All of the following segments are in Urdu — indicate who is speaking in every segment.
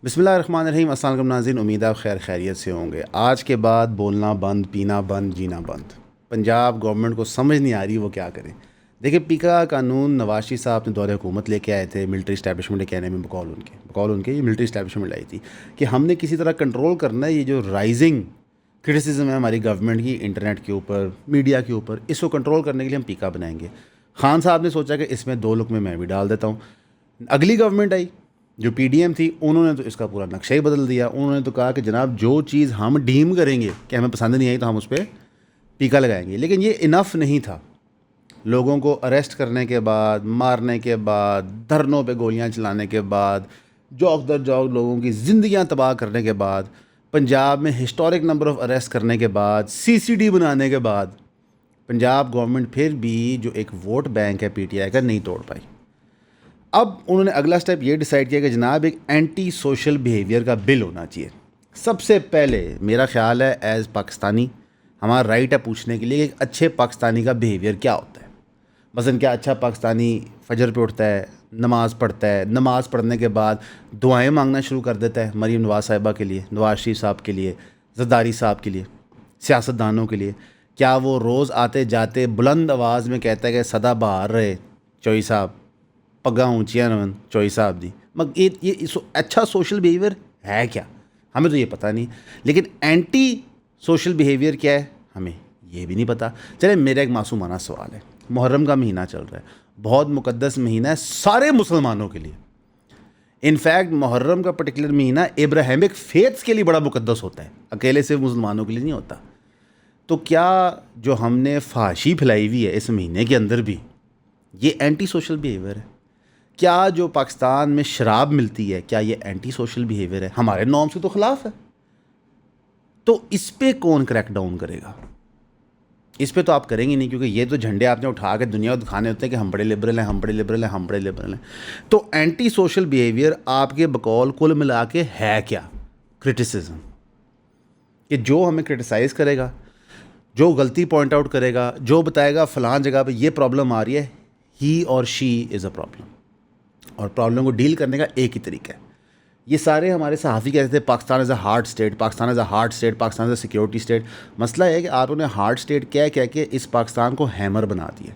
Speaker 1: بسم اللہ الرحمن الرحیم۔ السلام علیکم ناظرین، امید ہے خیر خیریت سے ہوں گے۔ آج کے بعد بولنا بند، پینا بند، جینا بند۔ پنجاب گورنمنٹ کو سمجھ نہیں آ رہی وہ کیا کریں۔ دیکھیں، پیکا قانون نواز شریف صاحب نے دور حکومت لے کے آئے تھے، ملٹری اسٹیبلشمنٹ کے کہنے میں بقول ان کے یہ ملٹری اسٹیبلشمنٹ لائی تھی کہ ہم نے کسی طرح کنٹرول کرنا ہے یہ جو رائزنگ کرٹیسزم ہے ہماری گورنمنٹ کی انٹرنیٹ کے اوپر، میڈیا کے اوپر، اس کو کنٹرول کرنے کے لیے ہم پیکا بنائیں گے۔ خان صاحب نے سوچا کہ اس میں دو لقمے میں بھی ڈال دیتا ہوں۔ اگلی گورنمنٹ آئی جو پی ڈی ایم تھی، انہوں نے تو اس کا پورا نقشہ ہی بدل دیا۔ انہوں نے تو کہا کہ جناب جو چیز ہم ڈیم کریں گے کہ ہمیں پسند نہیں آئی تو ہم اس پہ ٹیکا لگائیں گے۔ لیکن یہ انف نہیں تھا۔ لوگوں کو اریسٹ کرنے کے بعد، مارنے کے بعد، دھرنوں پہ گولیاں چلانے کے بعد، جوک در جوک لوگوں کی زندگیاں تباہ کرنے کے بعد، پنجاب میں ہسٹورک نمبر آف اریسٹ کرنے کے بعد، سی سی ڈی بنانے کے بعد، پنجاب گورنمنٹ پھر بھی جو ایک ووٹ بینک ہے پی ٹی آئی کا نہیں توڑ پائی۔ اب انہوں نے اگلا سٹیپ یہ ڈیسائیڈ کیا کہ جناب ایک اینٹی سوشل بیہیویئر کا بل ہونا چاہیے۔ سب سے پہلے میرا خیال ہے ایز پاکستانی ہمارا رائٹ ہے پوچھنے کے لیے کہ ایک اچھے پاکستانی کا بیہیویئر کیا ہوتا ہے۔ مثلاً کیا اچھا پاکستانی فجر پہ اٹھتا ہے، نماز پڑھتا ہے، نماز پڑھنے کے بعد دعائیں مانگنا شروع کر دیتا ہے مریم نواز صاحبہ کے لیے، نواز شریف صاحب کے لیے، زرداری صاحب کے لیے، سیاستدانوں کے لیے؟ کیا وہ روز آتے جاتے بلند آواز میں کہتا ہے کہ سدا بہار رہے چوئی صاحب، پگاں اونچیاں رہن چوئی صاحب دی؟ مگر یہ اچھا سوشل بیہیویئر ہے کیا؟ ہمیں تو یہ پتہ نہیں۔ لیکن اینٹی سوشل بیہیویئر کیا ہے ہمیں یہ بھی نہیں پتہ۔ چلے میرا ایک معصومانہ سوال ہے، محرم کا مہینہ چل رہا ہے، بہت مقدس مہینہ ہے سارے مسلمانوں کے لیے۔ انفیکٹ محرم کا پرٹیکولر مہینہ ابراہیمک فیتھس کے لیے بڑا مقدس ہوتا ہے، اکیلے سے مسلمانوں کے لیے نہیں ہوتا۔ تو کیا جو ہم نے فحاشی پھیلائی ہوئی ہے اس مہینے کے اندر بھی یہ اینٹی سوشل بیہیویئر ہے؟ کیا جو پاکستان میں شراب ملتی ہے کیا یہ اینٹی سوشل بیہیویئر ہے؟ ہمارے نارمس کے تو خلاف ہے۔ تو اس پہ کون کریک ڈاؤن کرے گا؟ اس پہ تو آپ کریں گے نہیں، کیونکہ یہ تو جھنڈے آپ نے اٹھا کے دنیا کو دکھانے ہوتے ہیں کہ ہم بڑے لبرل ہیں، ہم بڑے لبرل ہیں، ہم بڑے لبرل ہیں۔ تو اینٹی سوشل بیہیویئر آپ کے بقول کل ملا کے ہے کیا؟ کرٹیسزم، کہ جو ہمیں کرٹیسائز کرے گا، جو غلطی پوائنٹ آؤٹ کرے گا، جو بتائے گا فلاں جگہ پہ یہ پرابلم آ رہی ہے، ہی اور شی از اے پرابلم، اور پرابلم کو ڈیل کرنے کا ایک ہی طریقہ ہے۔ یہ سارے ہمارے صحافی کہتے تھے Pakistan is a hard state, Pakistan is a hard state, Pakistan is a security state. مسئلہ یہ ہے کہ آپ نے ہارڈ اسٹیٹ کہہ کے اس پاکستان کو ہیمر بنا دیا۔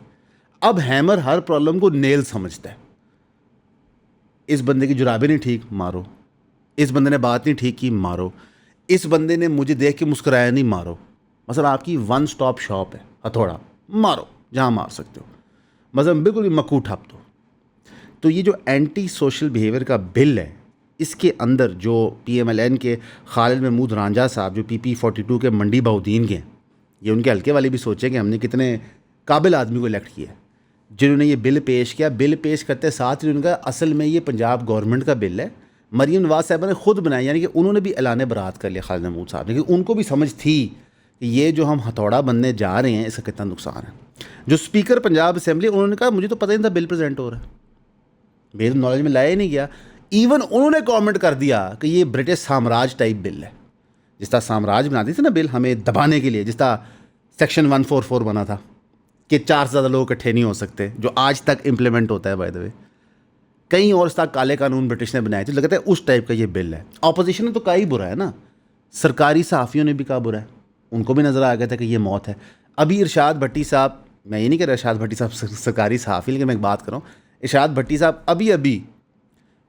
Speaker 1: اب ہیمر ہر پرابلم کو نیل سمجھتا ہے۔ اس بندے کی جرابیں نہیں ٹھیک، مارو۔ اس بندے نے بات نہیں ٹھیک کی، مارو۔ اس بندے نے مجھے دیکھ کے مسکرایا نہیں، مارو۔ مثلا آپ کی ون سٹاپ شاپ ہے، ہتھوڑا مارو جہاں مار سکتے ہو، مثلا بالکل مکو ٹھپ دو۔ تو یہ جو اینٹی سوشل بیہیویئر کا بل ہے، اس کے اندر جو پی ایم ایل این کے خالد محمود رانجھا صاحب جو پی 42 کے منڈی بہودین کے ہیں، یہ ان کے حلقے والے بھی سوچیں کہ ہم نے کتنے قابل آدمی کو الیکٹ کیا ہے جنہوں نے یہ بل پیش کیا۔ بل پیش کرتے ساتھ ہی ان کا اصل میں یہ پنجاب گورنمنٹ کا بل ہے، مریم نواز صاحبہ نے خود بنایا، یعنی کہ انہوں نے بھی اعلان برات کر لیا خالد محمود صاحب نے، کہ ان کو بھی سمجھ تھی کہ یہ جو ہم ہتھوڑا بننے جا رہے ہیں اس کا کتنا نقصان ہے۔ جو اسپیکر پنجاب اسمبلی، انہوں نے کہا مجھے تو پتہ نہیں تھا بل پریزنٹ ہو رہا ہے، میرے نالج میں لایا ہی نہیں گیا۔ ایون انہوں نے کامنٹ کر دیا کہ یہ برٹش سامراج ٹائپ بل ہے، جس طرح سامراج بناتی تھی نا بل ہمیں دبانے کے لیے، جس طرح سیکشن 144 بنا تھا کہ 4 سے زیادہ لوگ اکٹھے نہیں ہو سکتے، جو آج تک امپلیمنٹ ہوتا ہے بائی دا وے۔ کئی اور اس طرح کالے قانون برٹش نے بنائے تھے، لگتا ہے اس ٹائپ کا یہ بل ہے۔ اپوزیشن نے تو کہا ہی برا ہے نا، سرکاری صحافیوں نے بھی کہا برا ہے، ان کو بھی نظر آ گیا تھا کہ یہ موت ہے۔ ابھی ارشاد بھٹی صاحب، میں یہ نہیں کہہ رہا ارشاد بھٹی صاحب سرکاری صحافی، لیکن میں ایک بات کروں، ارشاد بھٹی صاحب ابھی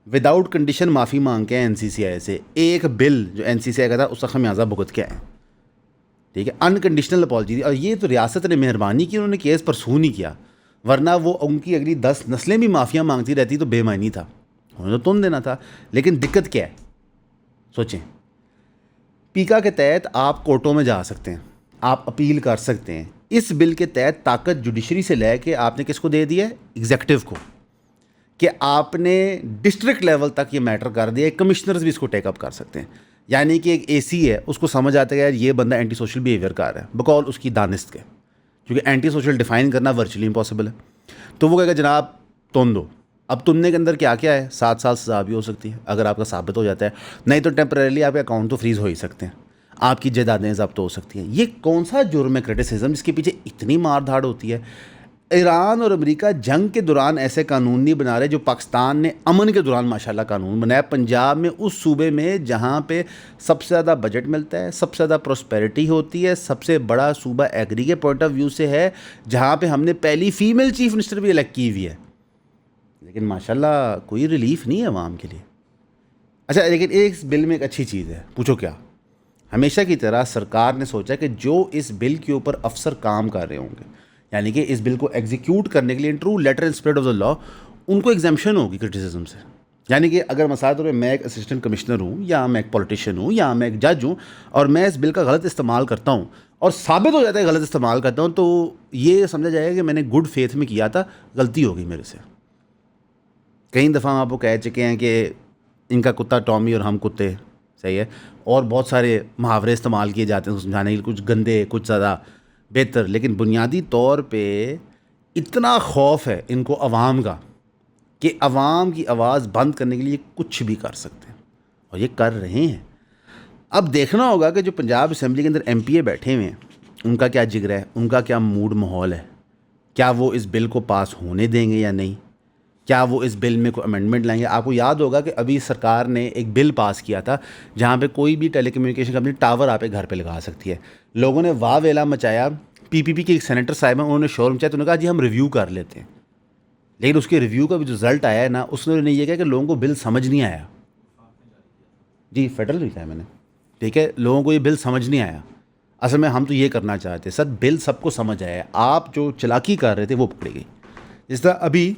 Speaker 1: وداؤٹ کنڈیشن معافی مانگ کے ہیں این سی سی آئی سے۔ ایک بل جو این سی سی آئی کا تھا اس کا خمیازہ بھگت کے آئے، ٹھیک ہے، انکنڈیشنل اپالوجی دی۔ اور یہ تو ریاست نے مہربانی کی، انہوں نے کیس پرسو نہیں کیا، ورنہ وہ ان کی اگلی 10 نسلیں بھی معافیاں مانگتی رہتی تو بے معنی تھا، انہوں نے تو تن دینا تھا۔ لیکن دقت کیا ہے سوچیں، پیکا کے تحت آپ کورٹوں میں جا سکتے ہیں، آپ اپیل کر سکتے ہیں۔ اس بل کے تحت طاقت جوڈیشری سے لے کے آپ نے کس کو دے دیا ہے؟ ایگزیکٹو کو، کہ آپ نے ڈسٹرکٹ لیول تک یہ میٹر کر دیا ہے، کمشنرز بھی اس کو ٹیک اپ کر سکتے ہیں۔ یعنی کہ ایک اے سی ہے، اس کو سمجھ آتا ہے یار یہ بندہ اینٹی سوشل بیہیویئر کر رہا ہے بقول اس کی دانست کے، کیونکہ اینٹی سوشل ڈیفائن کرنا ورچولی امپاسبل ہے۔ تو وہ کہے گا جناب تن دو۔ اب تننے کے اندر کیا کیا ہے؟ 7 سال سزا بھی ہو سکتی ہے اگر آپ کا ثابت ہو جاتا ہے، نہیں تو ٹیمپریرلی آپ کے اکاؤنٹ تو فریز ہو ہی سکتے ہیں، آپ کی جائیدادیں ضبط ہو سکتی ہیں۔ یہ کون سا جرم ہے کرٹیسزم جس کے پیچھے اتنی مار دھاڑ ہوتی ہے؟ ایران اور امریکہ جنگ کے دوران ایسے قانون نہیں بنا رہے جو پاکستان نے امن کے دوران ماشاءاللہ قانون بنایا. پنجاب میں اس صوبے میں جہاں پہ سب سے زیادہ بجٹ ملتا ہے, سب سے زیادہ پراسپیرٹی ہوتی ہے, سب سے بڑا صوبہ ایگری کے پوائنٹ آف ویو سے ہے, جہاں پہ ہم نے پہلی فیمیل چیف منسٹر بھی الیکٹ کی ہوئی ہے, لیکن ماشاءاللہ کوئی ریلیف نہیں ہے عوام کے لیے. اچھا لیکن ایک بل میں ایک اچھی چیز ہے, پوچھو کیا؟ ہمیشہ کی طرح سرکار نے سوچا کہ جو اس بل کے اوپر افسر کام کر رہے ہوں گے, یعنی کہ اس بل کو ایگزیکیوٹ کرنے کے لیے true letter and spirit of the law, ان کو ایگزمپشن ہوگی کرٹیسزم سے. یعنی کہ اگر مثال طور پہ میں ایک اسسٹنٹ کمشنر ہوں, یا میں ایک پولیٹیشین ہوں, یا میں ایک جج ہوں, اور میں اس بل کا غلط استعمال کرتا ہوں اور ثابت ہو جاتا ہے غلط استعمال کرتا ہوں, تو یہ سمجھا جائے گا کہ میں نے گڈ فیتھ میں کیا تھا, غلطی ہوگی میرے سے. کئی دفعہ ہم آپ کو کہہ چکے ہیں کہ ان کا کتا ٹامی اور ہم کتے, صحیح ہے, اور بہت سارے محاورے استعمال کیے جاتے ہیں سمجھانے کے لیے, کچھ گندے کچھ زیادہ بہتر, لیکن بنیادی طور پہ اتنا خوف ہے ان کو عوام کا کہ عوام کی آواز بند کرنے کے لیے کچھ بھی کر سکتے ہیں, اور یہ کر رہے ہیں. اب دیکھنا ہوگا کہ جو پنجاب اسمبلی کے اندر ایم پی اے بیٹھے ہوئے ہیں, ان کا کیا جگر ہے, ان کا کیا موڈ ماحول ہے, کیا وہ اس بل کو پاس ہونے دیں گے یا نہیں, کیا وہ اس بل میں کوئی امینڈمنٹ لائیں گے. آپ کو یاد ہوگا کہ ابھی سرکار نے ایک بل پاس کیا تھا جہاں پہ کوئی بھی ٹیلی کمیونیکیشن کمپنی ٹاور آپ کے گھر پہ لگا سکتی ہے. لوگوں نے واہ ویلا مچایا, پی پی کے ایک سینیٹر صاحب ہیں, انہوں نے شور مچایا, تو انہوں نے کہا جی ہم ریویو کر لیتے ہیں. لیکن اس کے ریویو کا بھی جو رزلٹ آیا ہے نا, اس نے یہ کہا کہ لوگوں کو بل سمجھ نہیں آیا. جی فیڈرل لکھا ہے میں نے, ٹھیک ہے, لوگوں کو یہ بل سمجھ نہیں آیا. اصل میں ہم تو یہ کرنا چاہتے سر, بل سب کو سمجھ آیا, آپ جو چلاکی کر رہے تھے وہ پکڑی گئی. جس طرح ابھی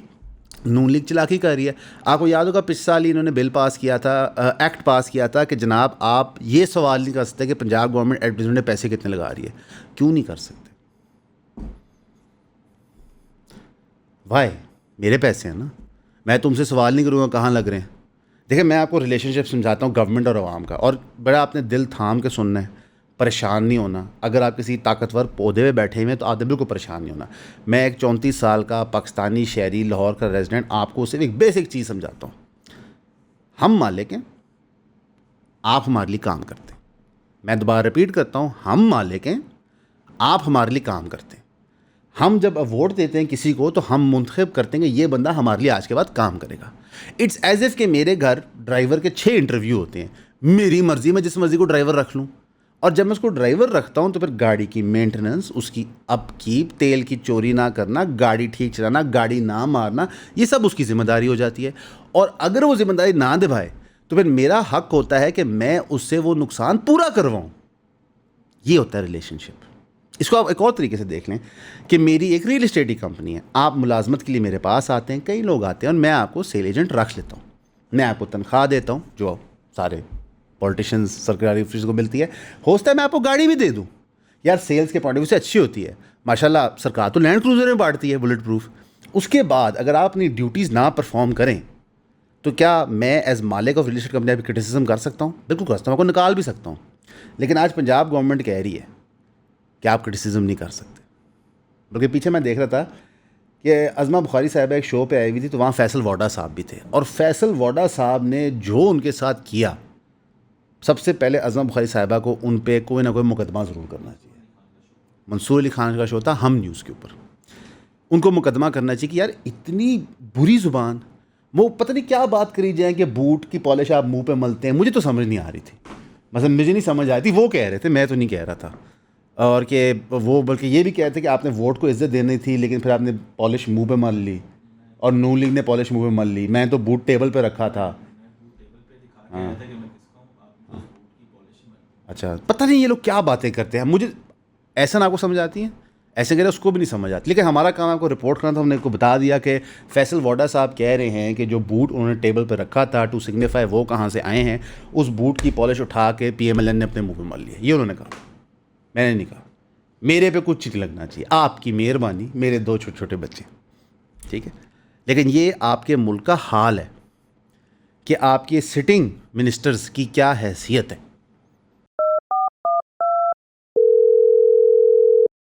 Speaker 1: نون لیگ چلاکی کر رہی ہے. آپ کو یاد ہوگا پچھلے سال ہی انہوں نے بل پاس کیا تھا, ایکٹ پاس کیا تھا کہ جناب آپ یہ سوال نہیں کر سکتے کہ پنجاب گورنمنٹ ایڈورٹیزمنٹ میں پیسے کتنے لگا رہی ہے. کیوں نہیں کر سکتے؟ بھائی میرے پیسے ہیں نا, میں تم سے سوال نہیں کروں گا کہاں لگ رہے ہیں. دیکھیں میں آپ کو ریلیشن شپ سمجھاتا ہوں گورنمنٹ اور عوام کا, اور بڑا آپ نے دل تھام کے سننا ہے, پریشان نہیں ہونا. اگر آپ کسی طاقتور پودے پہ بیٹھے ہوئے ہیں تو آپ نے بالکل پریشان نہیں ہونا. میں ایک 34 سال کا پاکستانی شہری لاہور کا ریزیڈنٹ آپ کو صرف ایک بیسک چیز سمجھاتا ہوں. ہم مالک ہیں, آپ ہمارے لیے کام کرتے ہیں. میں دوبارہ رپیٹ کرتا ہوں, ہم مالک ہیں, آپ ہمارے لیے کام کرتے ہیں. ہم جب ووٹ دیتے ہیں کسی کو تو ہم منتخب کرتے ہیں کہ یہ بندہ ہمارے لیے آج کے بعد کام کرے گا. اٹس ایز ایف کہ میرے گھر ڈرائیور کے 6 انٹرویو ہوتے ہیں, میری مرضی, میں جس مرضی کو ڈرائیور رکھ لوں, اور جب میں اس کو ڈرائیور رکھتا ہوں تو پھر گاڑی کی مینٹیننس, اس کی اپ کیپ, تیل کی چوری نہ کرنا, گاڑی ٹھیک چلانا, گاڑی نہ مارنا, یہ سب اس کی ذمہ داری ہو جاتی ہے. اور اگر وہ ذمہ داری نہ نبھائے تو پھر میرا حق ہوتا ہے کہ میں اس سے وہ نقصان پورا کرواؤں. یہ ہوتا ہے ریلیشن شپ. اس کو آپ ایک اور طریقے سے دیکھ لیں کہ میری ایک ریل اسٹیٹ کی کمپنی ہے, آپ ملازمت کے لیے میرے پاس آتے ہیں, کئی لوگ آتے ہیں, اور میں آپ کو سیل ایجنٹ رکھ لیتا ہوں. میں آپ کو تنخواہ دیتا ہوں جو سارے پولیٹیشینز سرکاری آفس کو ملتی ہے. ہو سکتا ہے میں آپ کو گاڑی بھی دے دوں, یار سیلز کے پوائنٹ آف ویو سے اچھی ہوتی ہے ماشاءاللہ. سرکار تو لینڈ کروزر میں بانٹتی ہے بلٹ پروف. اس کے بعد اگر آپ اپنی ڈیوٹیز نہ پرفارم کریں تو کیا میں as Malik of real estate company آپ کرٹیسزم کر سکتا ہوں؟ بالکل کر سکتا ہوں, آپ کو نکال بھی سکتا ہوں. لیکن آج پنجاب گورنمنٹ کہہ رہی ہے کہ آپ کرٹیسزم نہیں کر سکتے. بلکہ پیچھے میں دیکھ رہا تھا کہ عظمہ بخاری صاحبہ ایک شو پہ آئی ہوئی تھی, تو وہاں فیصل واڈا صاحب بھی تھے, اور فیصل واڈا صاحب نے جو ان کے ساتھ کیا, سب سے پہلے عظمہ بخاری صاحبہ کو ان پہ کوئی نہ کوئی مقدمہ ضرور کرنا چاہیے. منصور علی خان کا شو تھا ہم نیوز کے اوپر, ان کو مقدمہ کرنا چاہیے کہ یار اتنی بری زبان, وہ پتہ نہیں کیا بات کری جائیں کہ بوٹ کی پالش آپ منہ پہ ملتے ہیں. مجھے تو سمجھ نہیں آ رہی تھی, مثلا مجھے نہیں سمجھ آئی تھی, وہ کہہ رہے تھے, میں تو نہیں کہہ رہا تھا. اور کہ وہ بلکہ یہ بھی کہتے کہ آپ نے ووٹ کو عزت دینی تھی, لیکن پھر آپ نے پالش منہ پہ مل لی, اور نون لیگ نے پالش منہ پہ مل لی. میں تو بوٹ ٹیبل پہ رکھا تھا. ہاں اچھا, پتہ نہیں یہ لوگ کیا باتیں کرتے ہیں. مجھے ایسا نہ آپ کو سمجھ آتی ہیں, ایسے کہہ رہے اس کو بھی نہیں سمجھ آتی. لیکن ہمارا کام آپ کو رپورٹ کرنا تھا. ہم نے کو بتا دیا کہ فیصل واڈا صاحب کہہ رہے ہیں کہ جو بوٹ انہوں نے ٹیبل پہ رکھا تھا ٹو سگنیفائی وہ کہاں سے آئے ہیں, اس بوٹ کی پالش اٹھا کے پی ایم ایل این نے اپنے منہ پہ مل لیا. یہ انہوں نے کہا, میں نے نہیں کہا. میرے پہ کچھ نہیں لگنا چاہیے, آپ کی مہربانی, میرے 2 چھوٹے چھوٹے بچے, ٹھیک ہے. لیکن یہ آپ کے ملک کا حال ہے کہ آپ کے سٹنگ منسٹرز کی کیا حیثیت ہے.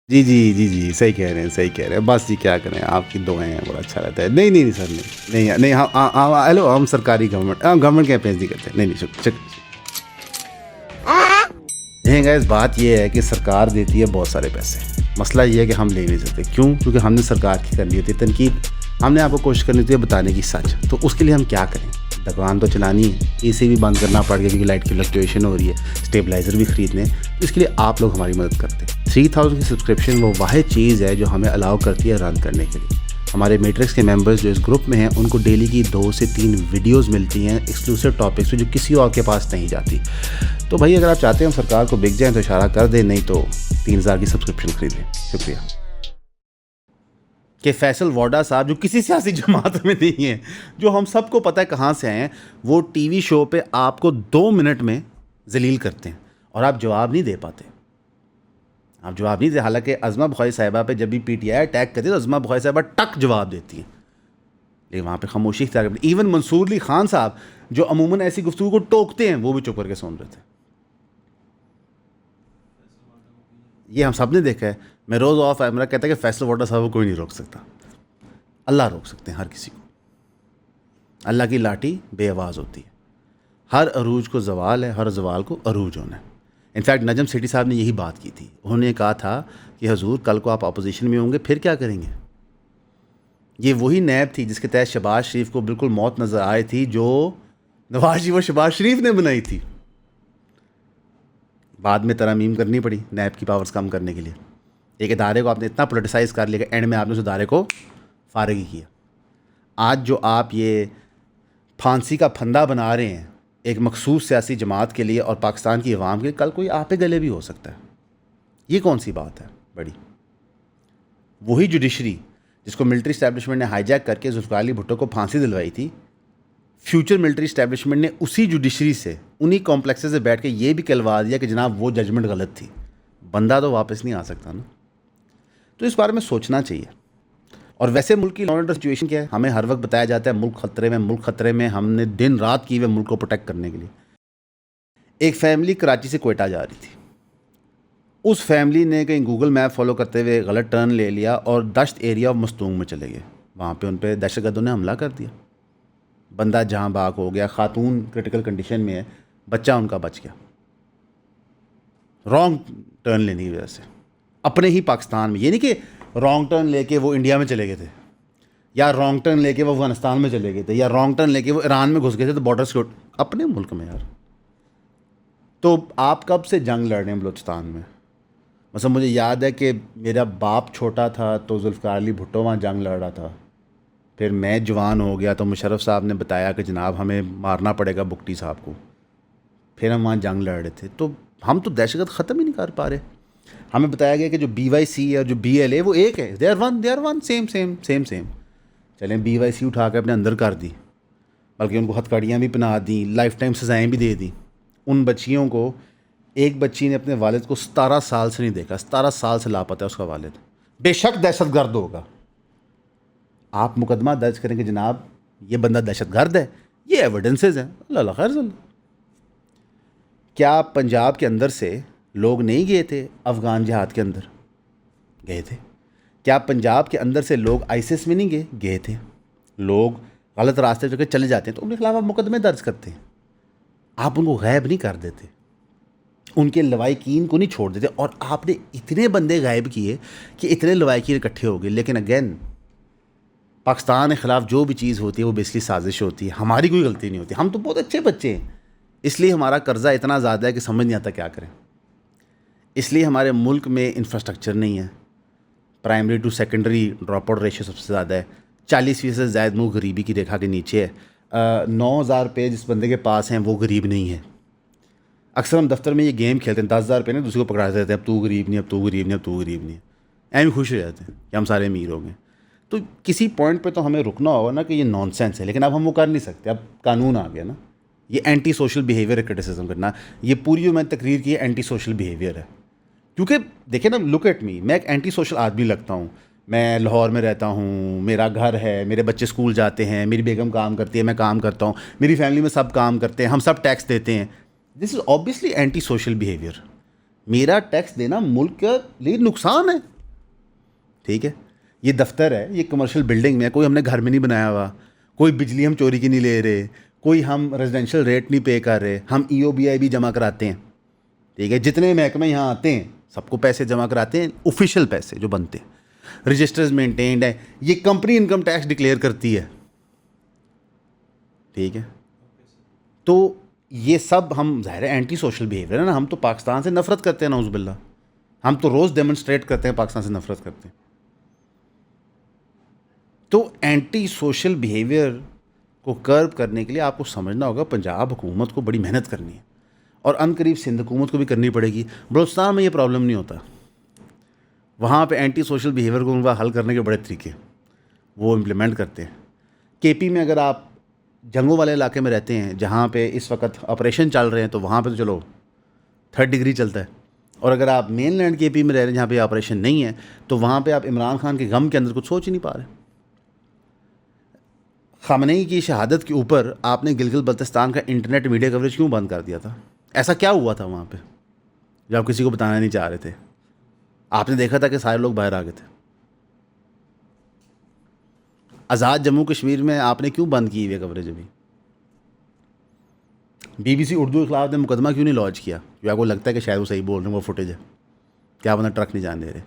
Speaker 1: جی جی جی جی صحیح کہہ رہے ہیں, صحیح کہہ رہے ہیں. بس جی کیا کریں, آپ کی دعائیں ہیں, بڑا اچھا رہتا ہے. نہیں نہیں سر, نہیں نہیں, ہیلو, ہم سرکاری گورنمنٹ کے پیسے نہیں کرتے. نہیں نہیں, شکریہ. گائز بات یہ ہے کہ سرکار دیتی ہے بہت سارے پیسے, مسئلہ یہ ہے کہ ہم لے نہیں سکتے. کیوں؟ کیونکہ ہم نے سرکار کی کرنی ہوتی ہے تنقید, ہم نے آپ کو کوشش کرنی ہوتی ہے بتانے کی سچ. تو اس کے لیے ہم کیا کریں؟ دکان تو چلانی ہے, اے سی بھی بند کرنا پڑ گیا کیونکہ لائٹ کی فلکچویشن ہو رہی ہے, اسٹیبلائزر بھی خریدنے ہیں. تو اس کے لیے آپ لوگ ہماری مدد کرتے ہیں. 3000 کی سبسکرپشن وہ واحد چیز ہے جو ہمیں الاؤ کرتی ہے رن کرنے کے لیے. ہمارے میٹرکس کے ممبرز جو اس گروپ میں ہیں ان کو ڈیلی کی 2 سے 3 ویڈیوز ملتی ہیں ایکسکلوسیو ٹاپکس پہ جو کسی اور کے پاس نہیں جاتی. تو بھائی اگر آپ چاہتے ہیں ہم سرکار کو بک جائیں تو اشارہ کر دیں, نہیں تو 3000 کی سبسکرپشن خرید لیں. شکریہ. کہ فیصل ووڈا صاحب جو کسی سیاسی جماعت میں نہیں ہیں, جو ہم سب کو پتہ ہے کہاں سے آئے ہیں, وہ ٹی وی شو پہ آپ کو 2 منٹ میں ذلیل کرتے ہیں اور آپ جواب نہیں دے پاتے. آپ جواب نہیں دے. حالانکہ عظمہ بخاری صاحبہ پہ جب بھی پی ٹی آئی اٹیک کرتی ہے تو عظمہ بخاری صاحبہ ٹک جواب دیتی ہیں, لیکن وہاں پہ خاموشی اختیار کرتی. ایون منصور علی خان صاحب جو عموماً ایسی گفتگو کو ٹوکتے ہیں وہ بھی چپ کر کے سن رہے تھے. یہ ہم سب نے دیکھا ہے. میں روز آف میرا کہتا ہے کہ فیصل ووڈا صاحب کو کوئی نہیں روک سکتا, اللہ روک سکتے ہیں ہر کسی کو. اللہ کی لاٹھی بے آواز ہوتی ہے. ہر عروج کو زوال ہے, ہر زوال کو عروج ہونا ہے. انفیکٹ نجم سیٹھی صاحب نے یہی بات کی تھی. انہوں نے کہا تھا کہ حضور کل کو آپ اپوزیشن میں ہوں گے پھر کیا کریں گے. یہ وہی نیب تھی جس کے تحت شہباز شریف کو بالکل موت نظر آئی تھی جو نواز شریف و شہباز شریف نے بنائی تھی. بعد میں ترامیم کرنی پڑی نیب کی پاورز کم کرنے کے لیے. ایک ادارے کو آپ نے اتنا پولیٹیسائز کر لیا کہ اینڈ میں آپ نے اس ادارے کو فارغ ہی کیا. آج جو آپ یہ پھانسی کا پھندا بنا رہے ہیں ایک مخصوص سیاسی جماعت کے لیے اور پاکستان کی عوام کے لیے, کل کوئی آپ پہ گلے بھی ہو سکتا ہے. یہ کون سی بات ہے بڑی؟ وہی جوڈیشری جس کو ملٹری اسٹیبلشمنٹ نے ہائی جیک کر کے ذوالفقار علی بھٹو کو پھانسی دلوائی تھی, فیوچر ملٹری اسٹیبلشمنٹ نے اسی جوڈیشری سے انہی کمپلیکسز سے بیٹھ کے یہ بھی کہلوا دیا کہ جناب وہ ججمنٹ غلط تھی. بندہ تو واپس نہیں آ سکتا نا. تو اس بارے میں سوچنا چاہیے. اور ویسے ملک کی لا اینڈ آرڈر سچویشن کیا ہے؟ ہمیں ہر وقت بتایا جاتا ہے ملک خطرے میں, ملک خطرے میں. ہم نے دن رات کی ہوئے ملک کو پروٹیکٹ کرنے کے لیے. ایک فیملی کراچی سے کوئٹہ جا رہی تھی. اس فیملی نے کہیں گوگل میپ فالو کرتے ہوئے غلط ٹرن لے لیا اور دشت ایریا آف مستونگ میں چلے گئے. وہاں پہ ان پہ دہشت گردوں نے حملہ کر دیا. بندہ جہاں باغ ہو گیا, خاتون کرٹیکل کنڈیشن میں ہے, بچہ ان کا بچ گیا. رانگ ٹرن لینے کی وجہ سے اپنے ہی پاکستان میں. یہ نہیں کہ رانگ ٹرن لے کے وہ انڈیا میں چلے گئے تھے, یا رانگ ٹرن لے کے وہ افغانستان میں چلے گئے تھے, یا رانگ ٹرن لے کے وہ ایران میں گھس گئے تھے تو بارڈر سیکورٹ اپنے ملک میں. یار تو آپ کب سے جنگ لڑ رہے ہیں بلوچستان میں؟ مثلا مجھے یاد ہے کہ میرا باپ چھوٹا تھا تو ذوالفقار علی بھٹو وہاں جنگ لڑ رہا تھا. پھر میں جوان ہو گیا تو مشرف صاحب نے بتایا کہ جناب ہمیں مارنا پڑے گا بگٹی صاحب کو. پھر ہم وہاں جنگ لڑ رہے تھے. تو ہم تو دہشت گرد ختم ہی نہیں کر پا رہے. ہمیں بتایا گیا کہ جو بی وائی سی اور جو بی ایل اے وہ ایک ہے, دے آر ون سیم. چلیں بی وائی سی اٹھا کے اپنے اندر کر دی, بلکہ ان کو ہتھ کڑیاں بھی پہنا دیں, لائف ٹائم سزائیں بھی دے دیں. ان بچیوں کو ایک بچی نے اپنے والد کو 17 سال سے نہیں دیکھا, 17 سال سے لاپتہ ہے اس کا والد. بے شک دہشت گرد ہوگا. آپ مقدمہ درج کریں کہ جناب یہ بندہ دہشت گرد ہے, یہ ایویڈنسز ہیں, اللہ خیر صلی. کیا پنجاب کے اندر سے لوگ نہیں گئے تھے افغان جہاد کے اندر؟ گئے تھے. کیا پنجاب کے اندر سے لوگ آئیسس میں نہیں گئے تھے. لوگ غلط راستے چل کے چلے جاتے ہیں تو ان کے خلاف آپ مقدمے درج کرتے ہیں. آپ ان کو غائب نہیں کر دیتے, ان کے لوائقین کو نہیں چھوڑ دیتے. اور آپ نے اتنے بندے غائب کیے کہ اتنے لوائقین اکٹھے ہو گئے. لیکن اگین پاکستان کے خلاف جو بھی چیز ہوتی ہے وہ بیسکلی سازش ہوتی ہے, ہماری کوئی غلطی نہیں ہوتی. ہم تو بہت اچھے بچے ہیں, اس لیے ہمارا قرضہ اتنا زیادہ ہے کہ سمجھ نہیں آتا کیا کریں. اس لیے ہمارے ملک میں انفراسٹرکچر نہیں ہے. Primary to secondary drop out ratio سب سے زیادہ ہے. 40% سے زائد ملک غریبی کی ریکھا کے نیچے ہے. 9,000 روپے جس بندے کے پاس ہیں وہ غریب نہیں ہے. اکثر ہم دفتر میں یہ گیم کھیلتے ہیں, 10,000 روپے نا دوسرے کو پکڑا دیتے ہیں, اب تو غریب نہیں, اب تو غریب نہیں, اب تو غریب نہیں. ایم خوش ہو جاتے ہیں کہ ہم سارے امیر ہو گئے. تو کسی پوائنٹ پہ تو ہمیں رکنا ہوگا نا کہ یہ نان سینس ہے. لیکن اب ہم وہ کر نہیں سکتے, اب قانون آ گیا نا. یہ اینٹی سوشل بیہیویئر کرٹیسزم کرنا, یہ پوری جو میں نے تقریر کی ہے اینٹی سوشل بیہیویئر ہے. کیونکہ دیکھیں نا, لک ایٹ می, میں ایک اینٹی سوشل آدمی لگتا ہوں. میں لاہور میں رہتا ہوں, میرا گھر ہے, میرے بچے اسکول جاتے ہیں, میری بیگم کام کرتی ہے, میں کام کرتا ہوں, میری فیملی میں سب کام کرتے ہیں, ہم سب ٹیکس دیتے ہیں. This is obviously anti social behaviour. میرا ٹیکس دینا ملک کے لیے نقصان ہے. ٹھیک ہے, یہ دفتر ہے, یہ کمرشل بلڈنگ میں, کوئی ہم نے گھر میں نہیں بنایا ہوا, کوئی بجلی ہم چوری کی نہیں لے رہے, کوئی ہم ریزیڈینشیل ریٹ نہیں پے کر رہے, ہم ای او بی آئی بھی جمع کراتے ہیں. ٹھیک ہے, جتنے محکمے یہاں آتے ہیں سب کو پیسے جمع کراتے ہیں, آفیشیل پیسے جو بنتے ہیں, رجسٹرز مینٹینڈ ہیں, یہ کمپنی انکم ٹیکس ڈکلیئر کرتی ہے, ٹھیک ہے. تو یہ سب ہم ظاہر ہے اینٹی سوشل بیہیویئر ہے نا. ہم تو پاکستان سے نفرت کرتے ہیں نعوذ باللہ, ہم تو روز ڈیمونسٹریٹ کرتے ہیں پاکستان سے نفرت کرتے ہیں. تو اینٹی سوشل بیہیویئر کو کرب کرنے کے لیے آپ کو سمجھنا ہوگا پنجاب حکومت کو بڑی محنت کرنی ہے, اور ان قریب سندھ حکومت کو بھی کرنی پڑے گی. بلوچستان میں یہ پرابلم نہیں ہوتا, وہاں پہ اینٹی سوشل بیہیویئر کو حل کرنے کے بڑے طریقے وہ امپلیمنٹ کرتے ہیں. کے پی میں اگر آپ جنگوں والے علاقے میں رہتے ہیں جہاں پہ اس وقت آپریشن چل رہے ہیں, تو وہاں پہ تو چلو 3rd ڈگری چلتا ہے. اور اگر آپ مین لینڈ کے پی میں رہ رہے ہیں جہاں پہ آپریشن نہیں ہے, تو وہاں پہ آپ عمران خان کے غم کے اندر کچھ سوچ ہی نہیں پا رہے. خامنئی کی شہادت کے اوپر آپ نے گلگت بلتستان کا انٹرنیٹ میڈیا کوریج کیوں بند کر دیا تھا؟ ایسا کیا ہوا تھا وہاں پہ جو آپ کسی کو بتانا نہیں چاہ رہے تھے؟ آپ نے دیکھا تھا کہ سارے لوگ باہر آ گئے تھے. آزاد جموں کشمیر میں آپ نے کیوں بند کی ہوئی کوریج؟ ابھی بی بی سی اردو کے خلاف نے مقدمہ کیوں نہیں لانچ کیا؟ جو آپ کو لگتا ہے کہ شاید وہ صحیح بول رہے ہیں, وہ فوٹیج ہے, کیا بنا ٹرک نہیں جان دے رہے.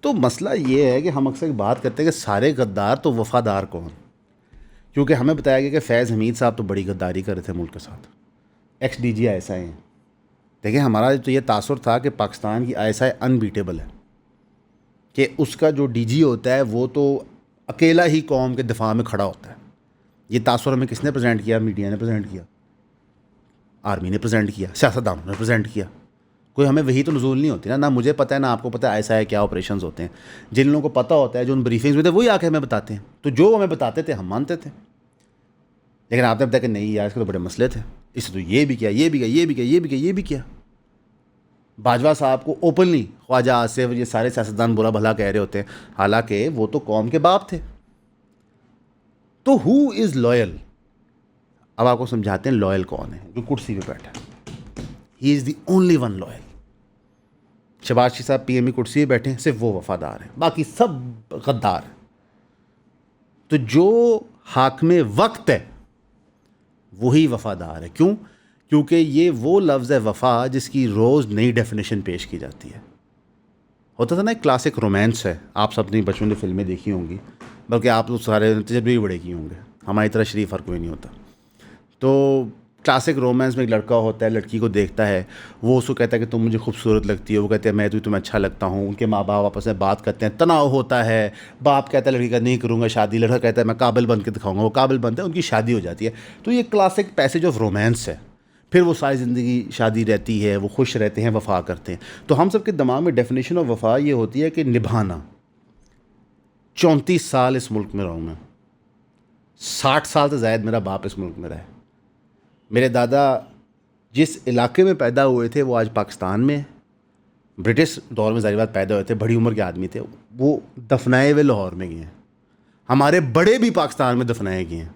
Speaker 1: تو مسئلہ یہ ہے کہ ہم اکثر بات کرتے ہیں کہ سارے غدار تو وفادار کون, کیونکہ ہمیں بتایا گیا کہ فیض حمید صاحب تو بڑی غداری کر رہے تھے ملک کے ساتھ, ex D G I S I ہیں. دیکھیں ہمارا تو یہ تاثر تھا کہ پاکستان کی آئی ایس آئی انبیٹیبل ہے, کہ اس کا جو ڈی جی ہوتا ہے وہ تو اکیلا ہی قوم کے دفاع میں کھڑا ہوتا ہے. یہ تاثر ہمیں کس نے پریزنٹ کیا؟ میڈیا نے پریزنٹ کیا, آرمی نے پریزنٹ کیا, سیاستدانوں نے پریزنٹ کیا. کوئی ہمیں وہی تو نزول نہیں ہوتی نا, نہ مجھے پتہ ہے نہ آپ کو پتہ ہے ایسا ہے کیا آپریشنز ہوتے ہیں. جن لوگوں کو پتہ ہوتا ہے, جو ان بریفنگز میں تھے, وہی آ کے ہمیں بتاتے ہیں. تو جو ہمیں بتاتے تھے ہم مانتے تھے, لیکن آپ نے بتایا کہ نہیں یار اس کے تو بڑے مسئلے تھے, اس سے تو یہ بھی کیا, یہ بھی کیا, یہ بھی کیا, یہ بھی کیا, یہ بھی کیا. باجوہ صاحب کو اوپنلی خواجہ آصف یہ سارے سیاستدان برا بھلا کہہ رہے ہوتے ہیں, حالانکہ وہ تو قوم کے باپ تھے. تو ہو از لوئل؟ اب آپ کو سمجھاتے ہیں لوئل کون ہے. جو کرسی پہ بیٹھا ہے, he is the only one loyal. Shahbaz Sharif صاحب پی ایم کی کرسی پہ بیٹھے ہیں, صرف وہ وفادار ہیں, باقی سب غدار ہیں. تو جو حاکم وقت ہے وہی وفادار ہے. کیوں؟ کیونکہ یہ وہ لفظ ہے وفا جس کی روز نئی ڈیفینیشن پیش کی جاتی ہے. ہوتا تھا نا ایک کلاسک رومانس ہے, آپ سب نے بچپن میں فلمیں دیکھی ہوں گی, بلکہ آپ لوگ سارے تجربے بھی بڑے کیے ہوں گے, ہماری طرح شریف ہر کوئی نہیں ہوتا. تو کلاسک رومانس میں ایک لڑکا ہوتا ہے, لڑکی کو دیکھتا ہے, وہ اس کو کہتا ہے کہ تم مجھے خوبصورت لگتی ہے, وہ کہتے ہیں میں تو تمہیں اچھا لگتا ہوں. ان کے ماں باپ آپس میں بات کرتے ہیں, تناؤ ہوتا ہے, باپ کہتا ہے لڑکی کا نہیں کروں گا شادی, لڑکا کہتا ہے میں قابل بن کے دکھاؤں گا, وہ قابل بنتا ہے, ان کی شادی ہو جاتی ہے. تو یہ کلاسک پیسیج آف رومانس ہے. پھر وہ ساری زندگی شادی رہتی ہے, وہ خوش رہتے ہیں, وفا کرتے ہیں. تو ہم سب کے دماغ میں ڈیفینیشن آف وفا یہ ہوتی ہے کہ نبھانا. 34 سال اس ملک میں رہوں میں, 60 سال سے زائد میرا باپ اس ملک میں رہا ہے. میرے دادا جس علاقے میں پیدا ہوئے تھے وہ آج پاکستان میں, برٹش دور میں ظاہر بات پیدا ہوئے تھے, بڑی عمر کے آدمی تھے, وہ دفنائے ہوئے لاہور میں گئے ہیں. ہمارے بڑے بھی پاکستان میں دفنائے گئے ہیں.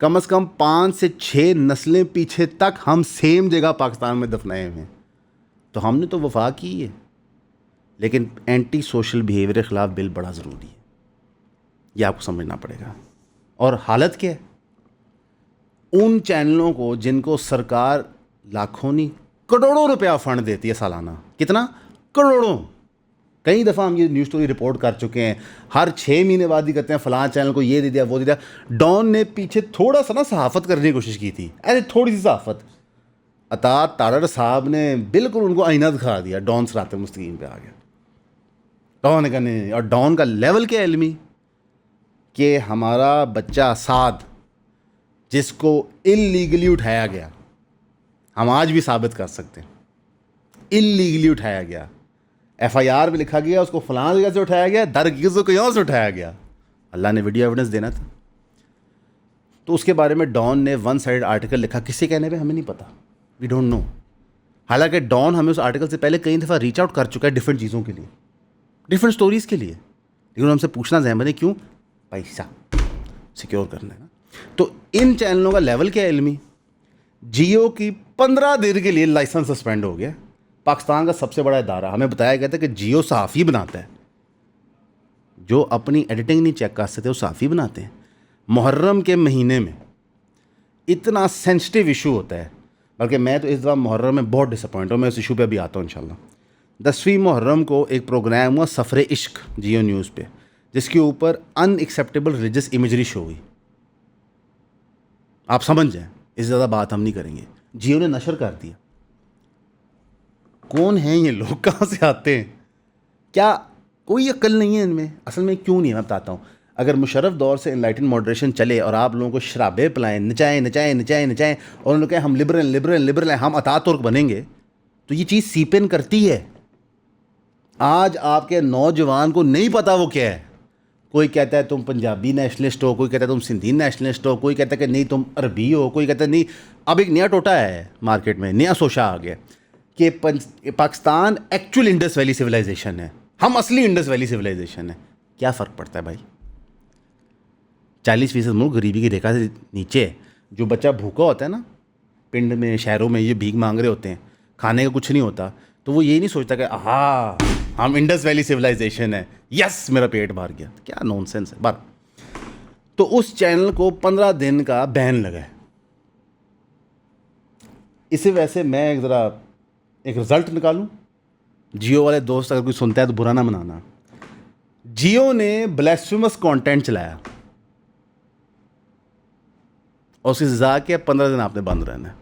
Speaker 1: کم از کم 5 سے 6 نسلیں پیچھے تک ہم سیم جگہ پاکستان میں دفنائے ہوئے ہیں. تو ہم نے تو وفا کی ہے, لیکن اینٹی سوشل بیہیویئر کے خلاف بل بڑا ضروری ہے, یہ آپ کو سمجھنا پڑے گا. اور حالت کیا ہے؟ ان چینلوں کو جن کو سرکار لاکھوں نہیں کروڑوں روپیہ فنڈ دیتی ہے سالانہ. کتنا؟ کروڑوں. کئی دفعہ ہم یہ نیوز اسٹوری رپورٹ کر چکے ہیں. ہر 6 مہینے بعد ہی کہتے ہیں فلاں چینل کو یہ دے دیا, وہ دے دیا. ڈان نے پیچھے تھوڑا سا نا صحافت کرنے کی کوشش کی تھی, ایسے تھوڑی سی صحافت. عطا تارڑ صاحب نے بالکل ان کو آئینہ دکھا دیا, ڈان صراط مستقیم پہ آ گیا. ڈان کا نہیں, اور ڈان کا لیول کیا علمی, کہ ہمارا بچہ سعد جس کو انلیگلی اٹھایا گیا, ہم آج بھی ثابت کر سکتے ہیں انلیگلی اٹھایا گیا, ایف آئی آر میں لکھا گیا اس کو فلاں جگہ سے اٹھایا گیا, درگز کو یہاں سے اٹھایا گیا. اللہ نے ویڈیو ایویڈنس دینا تھا. تو اس کے بارے میں ڈان نے 1 سائڈ آرٹیکل لکھا, کسی کہنے پہ ہمیں نہیں پتا, وی ڈونٹ نو. حالانکہ ڈان ہمیں اس آرٹیکل سے پہلے کئی دفعہ ریچ آؤٹ کر چکا ہے ڈفرینٹ چیزوں کے لیے, ڈفرینٹ سٹوریز کے لیے, لیکن ہم سے پوچھنا زحمت ہے کیوں؟ پیسہ سیکیور کرنا ہے نا. تو ان چینلوں کا لیول کیا علمی. جیو کی 15 دن کے لیے لائسنس سسپینڈ ہو گیا. پاکستان کا سب سے بڑا ادارہ, ہمیں بتایا گیا تھا کہ جیو صحافی بناتا ہے, جو اپنی ایڈیٹنگ نہیں چیک کر سکتے وہ صحافی بناتے ہیں. محرم کے مہینے میں اتنا سینسٹیو ایشو ہوتا ہے, بلکہ میں تو اس دفعہ محرم میں بہت ڈس اپوائنٹ ہوں, میں اس ایشو پہ ابھی آتا ہوں انشاءاللہ. 10ویں محرم کو ایک پروگرام ہوا سفر عشق جیو نیوز پہ، جس کے اوپر ان ایکسیپٹیبل ریلیجس امیجری شو ہوئی. آپ سمجھ جائیں، اس سے زیادہ بات ہم نہیں کریں گے. جیو نے نشر کر دیا. کون ہیں یہ لوگ، کہاں سے آتے ہیں، کیا کوئی عقل نہیں ہے ان میں؟ اصل میں کیوں نہیں ہے، میں بتاتا ہوں. اگر مشرف دور سے انلائٹن ماڈریشن چلے اور آپ لوگوں کو شرابے پلائیں، نچائیں نچائیں نچائیں نچائیں، اور انہوں نے کہا ہم لبرل ہیں، ہم اتا ترک بنیں گے، تو یہ چیز سیپ ان کرتی ہے. آج آپ کے نوجوان کو نہیں پتا وہ کیا ہے. کوئی کہتا ہے تم پنجابی نیشنلسٹ ہو، کوئی کہتا ہے تم سندھی نیشنلسٹ ہو، کوئی کہتا ہے کہ نہیں تم عربی ہو، کوئی کہتا ہے نہیں. اب ایک نیا ٹوٹا ہے مارکیٹ میں، نیا سوچا آ گیا کہ Pakistan actual Indus valley civilization ہے، ہم اصلی انڈس ویلی سویلائزیشن ہے. کیا فرق پڑتا ہے بھائی؟ 40% ملک غریبی کی ریکھا سے نیچے ہے. جو بچہ بھوکا ہوتا ہے نا پنڈ میں، شہروں میں، یہ بھیک مانگ رہے ہوتے ہیں، کھانے کا کچھ نہیں ہوتا، تو وہ یہی نہیں سوچتا کہ ہاں ہم انڈس ویلی سویلائزیشن ہے، یس میرا پیٹ بھر گیا. کیا نون سینس ہے بار. تو اس چینل کو 15 دن کا بین لگا ہے. اسی وجہ سے میں ایک رزلٹ نکالوں. جیو والے دوست اگر کوئی سنتا ہے تو برا نہ منانا. جیو نے بلیسفیمس کانٹینٹ چلایا اور اس کی سزا کیا، 15 دن آپ نے بند رہنا ہے.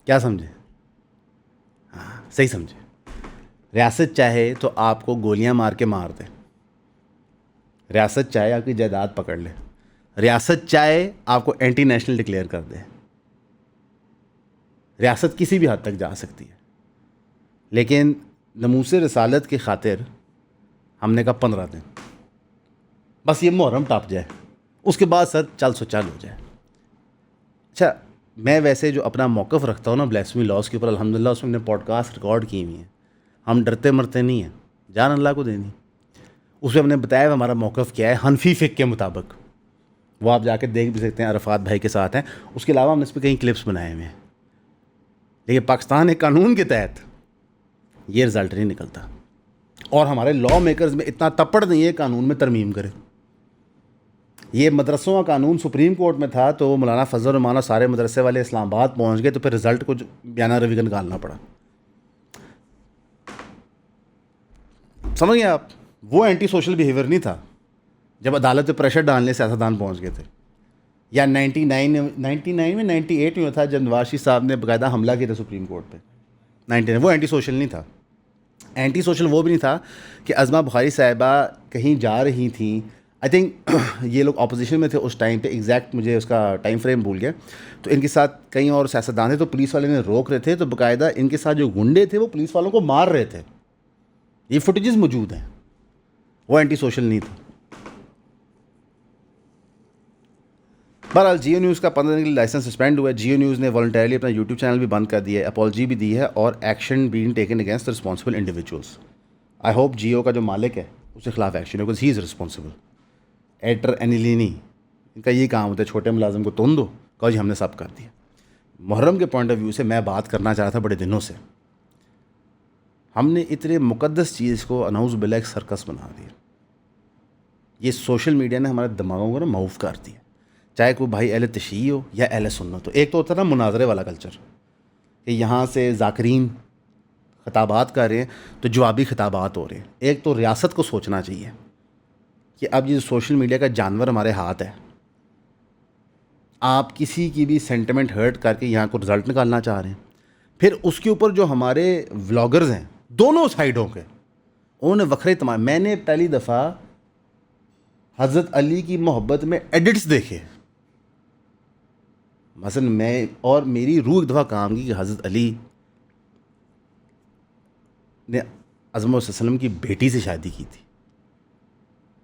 Speaker 1: کیا سمجھے؟ ہاں صحیح سمجھے. ریاست چاہے تو آپ کو گولیاں مار کے مار دے، ریاست چاہے آپ کی جائیداد پکڑ لے، ریاست چاہے آپ کو اینٹی نیشنل ڈکلیئر کر دے، ریاست کسی بھی حد تک جا سکتی ہے. لیکن ناموس رسالت کی خاطر ہم نے کہا 15 دن بس، یہ محرم ٹاپ جائے، اس کے بعد سر چل سو چل ہو جائے. اچھا، میں ویسے جو اپنا موقف رکھتا ہوں نا بلیسفیمی لاس کے اوپر، الحمدللہ اس میں نے پوڈ کاسٹ ریکارڈ کی ہوئی ہیں. ہم ڈرتے مرتے نہیں ہیں، جان اللہ کو دینی. اس میں ہم نے بتایا ہمارا موقف کیا ہے حنفی فقہ کے مطابق. وہ آپ جا کے دیکھ بھی سکتے ہیں، عرفات بھائی کے ساتھ ہیں. اس کے علاوہ ہم نے اس پہ کئی کلپس بنائے ہوئے ہیں. لیکن پاکستان ایک قانون کے تحت یہ رزلٹ نہیں نکلتا، اور ہمارے لا میکرز میں اتنا تپڑ نہیں ہے قانون میں ترمیم کرے. یہ مدرسوں کا قانون سپریم کورٹ میں تھا تو مولانا فضل الرحمان اور سارے مدرسے والے اسلام آباد پہنچ گئے، تو پھر رزلٹ کو بیانہ روی کا نکالنا پڑا. سمجھ گئے آپ؟ وہ اینٹی سوشل بیہیویئر نہیں تھا جب عدالت پہ پریشر ڈالنے سیاستدان پہنچ گئے تھے. یا 99 میں 98 میں تھا جب نواز شریف صاحب نے باقاعدہ حملہ کیا تھا سپریم کورٹ پہ. 99 وہ اینٹی سوشل نہیں تھا. اینٹی سوشل وہ بھی نہیں تھا کہ عظمہ بخاری صاحبہ کہیں جا رہی تھیں. آئی تھنک یہ لوگ اپوزیشن میں تھے اس ٹائم پہ، ایگزیکٹ مجھے اس کا ٹائم فریم بھول گیا. تو ان کے ساتھ کئی اور سیاستدان تھے، تو پولیس والے نے روک رہے تھے، تو باقاعدہ ان کے ساتھ جو گنڈے تھے وہ پولیس والوں کو مار رہے تھے. یہ فوٹیجز موجود ہیں. وہ اینٹی سوشل نہیں تھا. بہرحال جیو نیوز کا 15 دن کے لیے لائسنس سسپینڈ ہوا ہے. جیو نیوز نے والنٹیرلی اپنا یوٹیوب چینل بھی بند کر دیا ہے، اپالوجی بھی دی ہے، اور action been taken against the responsible individuals. I hope Geo کا جو مالک ہے اس کے خلاف ایکشن ہے، because he is responsible. Editor انیلینی ان کا یہی کام ہوتا ہے، چھوٹے ملازم کو تون دو، کہو جی ہم نے سب کر دیا. محرم کے پوائنٹ آف ویو سے میں بات کرنا چاہ رہا تھا بڑے دنوں سے. ہم نے اتنے مقدس چیز کو اناؤز باللہ ایک سرکس بنا دیا. یہ سوشل میڈیا نے ہمارے دماغوں کو نا معوف کر دیا. چاہے کوئی بھائی اہل تشیع ہو یا اہل سنت ہو. ایک تو ہوتا ہے نا مناظرے والا کلچر، کہ یہاں سے ذاکرین خطابات کر رہے ہیں تو جوابی خطابات ہو رہے ہیں. ایک تو ریاست کو سوچنا چاہیے کہ اب یہ سوشل میڈیا کا جانور ہمارے ہاتھ ہے. آپ کسی کی بھی سینٹیمنٹ ہرٹ کر کے یہاں کو رزلٹ نکالنا چاہ رہے ہیں. پھر اس کے اوپر جو ہمارے ولاگرز ہیں دونوں سائڈوں کے، انہوں نے وکھرے تمام. میں نے پہلی دفعہ حضرت علی کی محبت میں ایڈٹس دیکھے. مثلا میں اور میری روح ایک دفعہ کام کی کہ حضرت علی نے اعظم صلی اللہ علیہ وسلم کی بیٹی سے شادی کی تھی.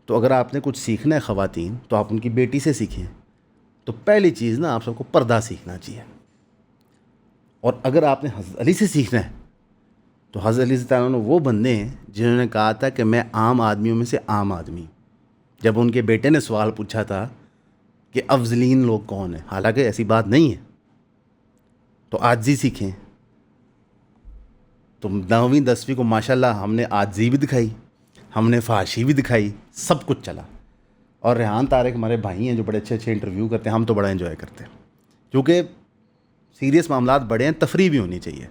Speaker 1: تو اگر آپ نے کچھ سیکھنا ہے خواتین تو آپ ان کی بیٹی سے سیکھیں. تو پہلی چیز نا آپ سب کو پردہ سیکھنا چاہیے. اور اگر آپ نے حضرت علی سے سیکھنا ہے تو حضرت علی سے تعالیٰ وہ بندے ہیں جنہوں نے کہا تھا کہ میں عام آدمیوں میں سے عام آدمی. جب ان کے بیٹے نے سوال پوچھا تھا کہ افضلین لوگ کون ہیں، حالانکہ ایسی بات نہیں ہے، تو عاجزی سیکھیں. تو 9ویں 10ویں کو ماشاءاللہ ہم نے عاجزی بھی دکھائی، ہم نے فحاشی بھی دکھائی، سب کچھ چلا. اور ریحان طارق ہمارے بھائی ہیں جو بڑے اچھے اچھے انٹرویو کرتے ہیں. ہم تو بڑا انجوائے کرتے ہیں کیونکہ سیریس معاملات بڑے ہیں، تفریح بھی ہونی چاہیے.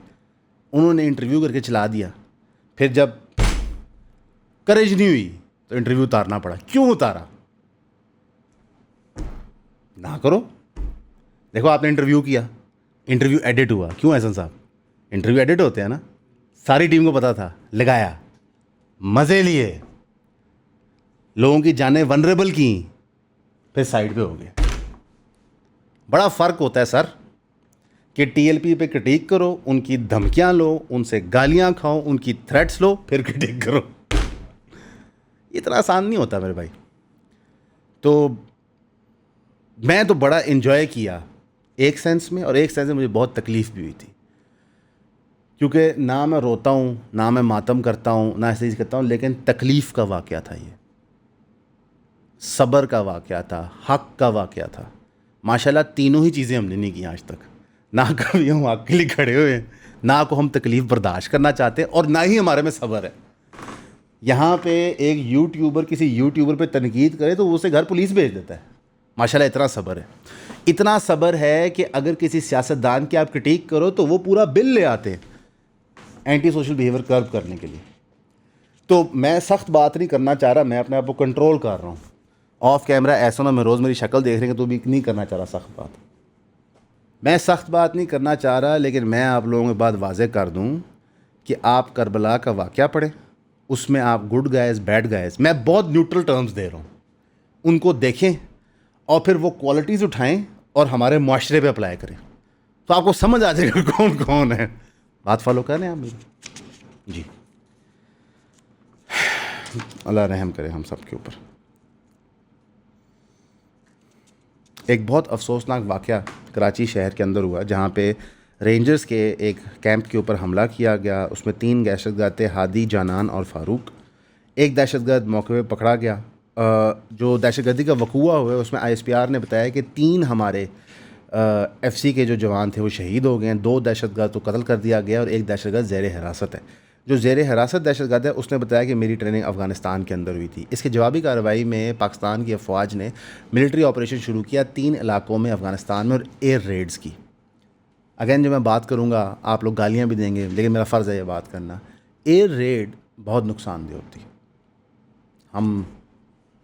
Speaker 1: انہوں نے انٹرویو کر کے چلا دیا. پھر جب کریج نہیں ہوئی تو انٹرویو اتارنا پڑا. کیوں اتارا؟ نہ کرو. دیکھو آپ نے انٹرویو کیا, انٹرویو ایڈٹ ہوا. کیوں احسن صاحب؟ انٹرویو ایڈٹ ہوتے ہیں نا. ساری ٹیم کو پتا تھا, لگایا, مزے لیے, لوگوں کی جانیں ونریبل کیں, پھر سائڈ پہ ہو گئے. بڑا فرق ہوتا ہے سر کہ ٹی ایل پی پہ کرٹیک کرو, ان کی دھمکیاں لو, ان سے گالیاں کھاؤ, ان کی تھریٹس لو, پھر کرٹیک کرو. اتنا آسان نہیں ہوتا میرے بھائی. تو میں تو بڑا انجوائے کیا ایک سینس میں, اور ایک سینس میں مجھے بہت تکلیف بھی ہوئی تھی, کیونکہ نہ میں روتا ہوں, نہ میں ماتم کرتا ہوں, نہ ایسے چیز کرتا ہوں, لیکن تکلیف کا واقعہ تھا یہ, صبر کا واقعہ تھا, حق کا واقعہ تھا. ماشاءاللہ تینوں ہی چیزیں ہم نے نہیں کی آج تک. نہ کبھی ہم حق کے لیے کھڑے ہوئے ہیں, نہ کو ہم تکلیف برداشت کرنا چاہتے, اور نہ ہی ہمارے میں صبر ہے. یہاں پہ ایک یوٹیوبر کسی یوٹیوبر پہ تنقید کرے تو اسے گھر پولیس بھیج دیتا ہے. ماشاءاللہ اتنا صبر ہے. اتنا صبر ہے کہ اگر کسی سیاستدان کی آپ کرٹیک کرو تو وہ پورا بل لے آتے ہیں اینٹی سوشل بیہیویئر کرب کرنے کے لیے. تو میں سخت بات نہیں کرنا چاہ رہا, میں اپنے آپ کو کنٹرول کر رہا ہوں. آف کیمرہ ایسا نہ میں روز میری شکل دیکھ رہے ہیں تو بھی نہیں کرنا چاہ رہا سخت بات. میں سخت بات نہیں کرنا چاہ رہا, لیکن میں آپ لوگوں کے بعد واضح کر دوں کہ آپ کربلا کا واقعہ پڑھیں, اس میں آپ گڈ گائز بیڈ گائز, میں بہت نیوٹرل ٹرمز دے رہا ہوں, ان کو دیکھیں اور پھر وہ کوالٹیز اٹھائیں اور ہمارے معاشرے پہ اپلائی کریں, تو آپ کو سمجھ آ جائے گا کون کون ہے. بات فالو کر رہے ہیں آپ میری؟ جی, اللہ رحم کرے ہم سب کے اوپر. ایک بہت افسوسناک واقعہ کراچی شہر کے اندر ہوا, جہاں پہ رینجرز کے ایک کیمپ کے اوپر حملہ کیا گیا. اس میں 3 دہشت گرد تھے, ہادی, جانان اور فاروق. ایک دہشت گرد موقع پہ پکڑا گیا. جو دہشت گردی کا وقوع ہوا ہے اس میں آئی ایس پی آر نے بتایا کہ 3 ہمارے ایف سی کے جو جوان تھے وہ شہید ہو گئے ہیں, 2 دہشت گرد کو قتل کر دیا گیا, اور ایک دہشت گرد زیر حراست ہے. جو زیر حراست دہشت گرد ہے اس نے بتایا کہ میری ٹریننگ افغانستان کے اندر ہوئی تھی. اس کے جوابی کارروائی میں پاکستان کی افواج نے ملٹری آپریشن شروع کیا 3 علاقوں میں افغانستان میں, اور ایئر ریڈز کی. اگین جب میں بات کروں گا آپ لوگ گالیاں بھی دیں گے, لیکن میرا فرض ہے یہ بات کرنا. ایئر ریڈ بہت نقصان دہ ہوتی ہے. ہم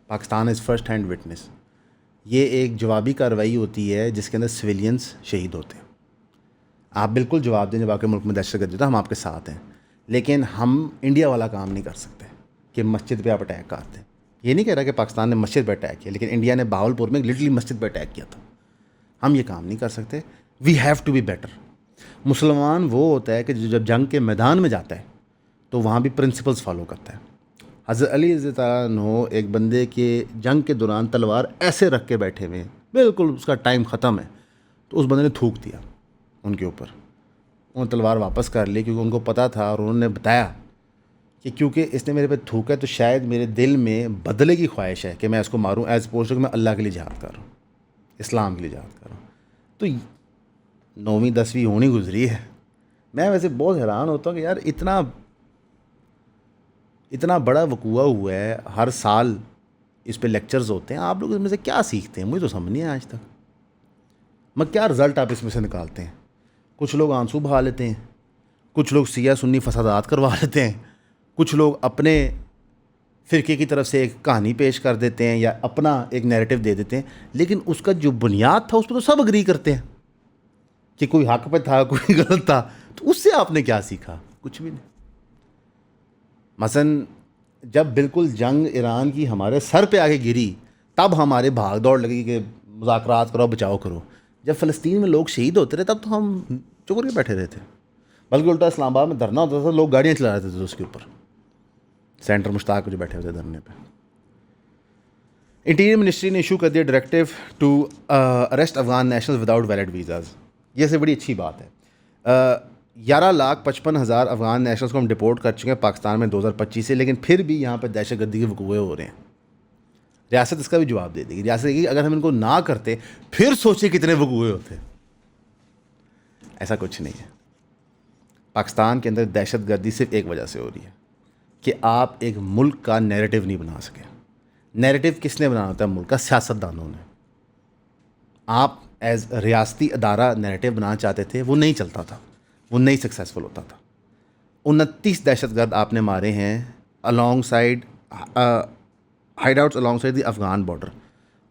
Speaker 1: پاکستان از فرسٹ ہینڈ وٹنس. یہ ایک جوابی کارروائی ہوتی ہے جس کے اندر سویلینس شہید ہوتے ہیں. آپ بالکل جواب دیں جب آپ کے ملک میں دہشت گردی ہوتا ہے, ہم آپ کے ساتھ ہیں, لیکن ہم انڈیا والا کام نہیں کر سکتے کہ مسجد پہ آپ اٹیک کرتے ہیں. یہ نہیں کہہ رہا کہ پاکستان نے مسجد پہ اٹیک کیا, لیکن انڈیا نے بہاولپور میں لٹرلی مسجد پہ اٹیک کیا تھا. ہم یہ کام نہیں کر سکتے. We have to be better. مسلمان وہ ہوتا ہے کہ جب جنگ کے میدان میں جاتا ہے تو وہاں بھی پرنسپلز فالو کرتا ہے. حضرت علی رضی اللہ عنہ ایک بندے کے جنگ کے دوران تلوار ایسے رکھ کے بیٹھے ہوئے ہیں, بالکل اس کا ٹائم ختم ہے, تو اس بندے نے تھوک دیا ان کے اوپر. انہوں نے تلوار واپس کر لی کیونکہ ان کو پتہ تھا, اور انہوں نے بتایا کہ کیونکہ اس نے میرے پہ تھوکا ہے تو شاید میرے دل میں بدلے کی خواہش ہے کہ میں اس کو ماروں, ایز اپوزڈ کہ میں اللہ کے لیے جہاد کر رہا ہوں, اسلام کے لیے جہاد کر رہا ہوں. تو 9ویں 10ویں ہونی گزری ہے. میں ویسے بہت حیران ہوتا ہوں کہ یار اتنا بڑا وقوع ہوا ہے, ہر سال اس پہ لیکچرز ہوتے ہیں, آپ لوگ اس میں سے کیا سیکھتے ہیں؟ مجھے تو سمجھ نہیں آیا آج تک. کیا رزلٹ آپ اس میں سے نکالتے ہیں؟ کچھ لوگ آنسو بہا لیتے ہیں, کچھ لوگ سیاہ سنی فسادات کروا لیتے ہیں, کچھ لوگ اپنے فرقے کی طرف سے ایک کہانی پیش کر دیتے ہیں یا اپنا ایک نیریٹو دے دیتے ہیں, لیکن اس کا جو بنیاد تھا اس پہ تو سب اگری کرتے ہیں کہ کوئی حق پہ تھا, کوئی غلط تھا. تو اس سے آپ نے کیا سیکھا؟ کچھ بھی نہیں. مثلاً جب بالکل جنگ ایران کی ہمارے سر پہ آگے گری تب ہمارے بھاگ دوڑ لگی کہ مذاکرات کرو, بچاؤ کرو. جب فلسطین میں لوگ شہید ہوتے رہے تب تو ہم چکر کے بیٹھے رہے تھے, بلکہ الٹا اسلام آباد میں دھرنا ہوتا تھا, لوگ گاڑیاں چلا رہے تھے اس کے اوپر, سینٹر مشتاق جو بیٹھے ہوتے دھرنے پہ. انٹیریئر منسٹری نے ایشو کر دیا directive to arrest Afghan national without valid visas. یہ سے بڑی اچھی بات ہے. 11,55,000 افغان نیشنلز کو ہم ڈپورٹ کر چکے ہیں پاکستان میں 2025 سے, لیکن پھر بھی یہاں پہ دہشت گردی کے وقوع ہو رہے ہیں. ریاست اس کا بھی جواب دے دے گی. ریاست کہ اگر ہم ان کو نہ کرتے پھر سوچے کتنے وقوع ہوتے. ایسا کچھ نہیں ہے. پاکستان کے اندر دہشت گردی صرف ایک وجہ سے ہو رہی ہے کہ آپ ایک ملک کا نیریٹو نہیں بنا سکے. نیریٹو کس نے بنانا ہوتا ہے؟ ملک کا سیاستدانوں نے. آپ ایز ریاستی ادارہ نیریٹو بنانا چاہتے تھے, وہ نہیں چلتا تھا, وہ نہیں سکسیزفل ہوتا تھا. 29 دہشت گرد آپ نے مارے ہیں alongside hideouts alongside the Afghan border.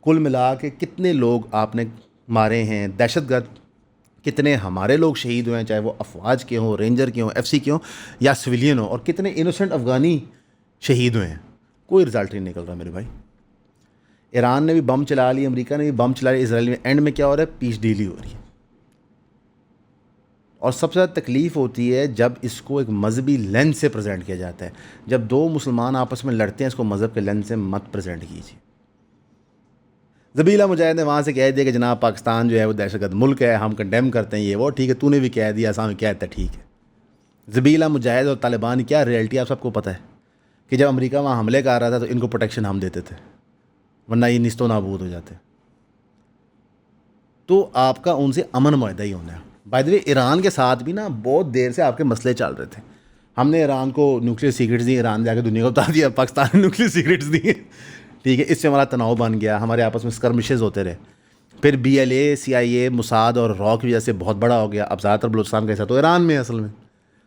Speaker 1: کل ملا کے کتنے لوگ آپ نے مارے ہیں دہشت گرد, کتنے ہمارے لوگ شہید ہوئے ہیں, چاہے وہ افواج کے ہوں, رینجر کے ہوں, ایف سی کے ہوں یا سویلین ہوں, اور کتنے انوسنٹ افغانی شہید ہوئے ہیں. کوئی رزلٹ نہیں نکل رہا میرے بھائی. ایران نے بھی بم چلا لی, امریکہ نے بھی بم چلا لی, اسرائیل میں. اینڈ میں کیا ہو رہا ہے؟ پیس ڈیل ہی ہو رہی ہے. اور سب سے زیادہ تکلیف ہوتی ہے جب اس کو ایک مذہبی لینس سے پریزنٹ کیا جاتا ہے. جب دو مسلمان آپس میں لڑتے ہیں اس کو مذہب کے لینس سے مت پریزنٹ کیجیے. ذبیحہ مجاہد نے وہاں سے کہہ دیا کہ جناب پاکستان جو ہے وہ دہشت گرد ملک ہے, ہم کنڈیم کرتے ہیں, یہ وہ ٹھیک ہے, تو نے بھی کہہ دیا, اسام کہہ دیتا ٹھیک ہے. ذبیحہ مجاہد اور طالبان کی کیا ریئلٹی آپ سب کو پتہ ہے کہ جب امریکہ وہاں حملے کا آ رہا تھا تو ان کو پروٹیکشن ہم دیتے تھے, ورنہ یہ نیست و نابود ہو جاتے. تو آپ کا ان سے امن معاہدہ ہی ہونا ہے. بائی دا وے ایران کے ساتھ بھی نا بہت دیر سے آپ کے مسئلے چل رہے تھے. ہم نے ایران کو نیوکلیر سیکرٹس دی, ایران جا کے دنیا کو بتا دیا پاکستان نے نیوکلیر سیکرٹس دی, ٹھیک ہے. اس سے ہمارا تناؤ بن گیا, ہمارے آپس میں اسکرمشز ہوتے رہے. پھر B L A, C I A, Mossad اور را کی وجہ سے بہت بڑا ہو گیا. اب زیادہ تر بلوچستان کا حصہ تو ایران میں اصل میں,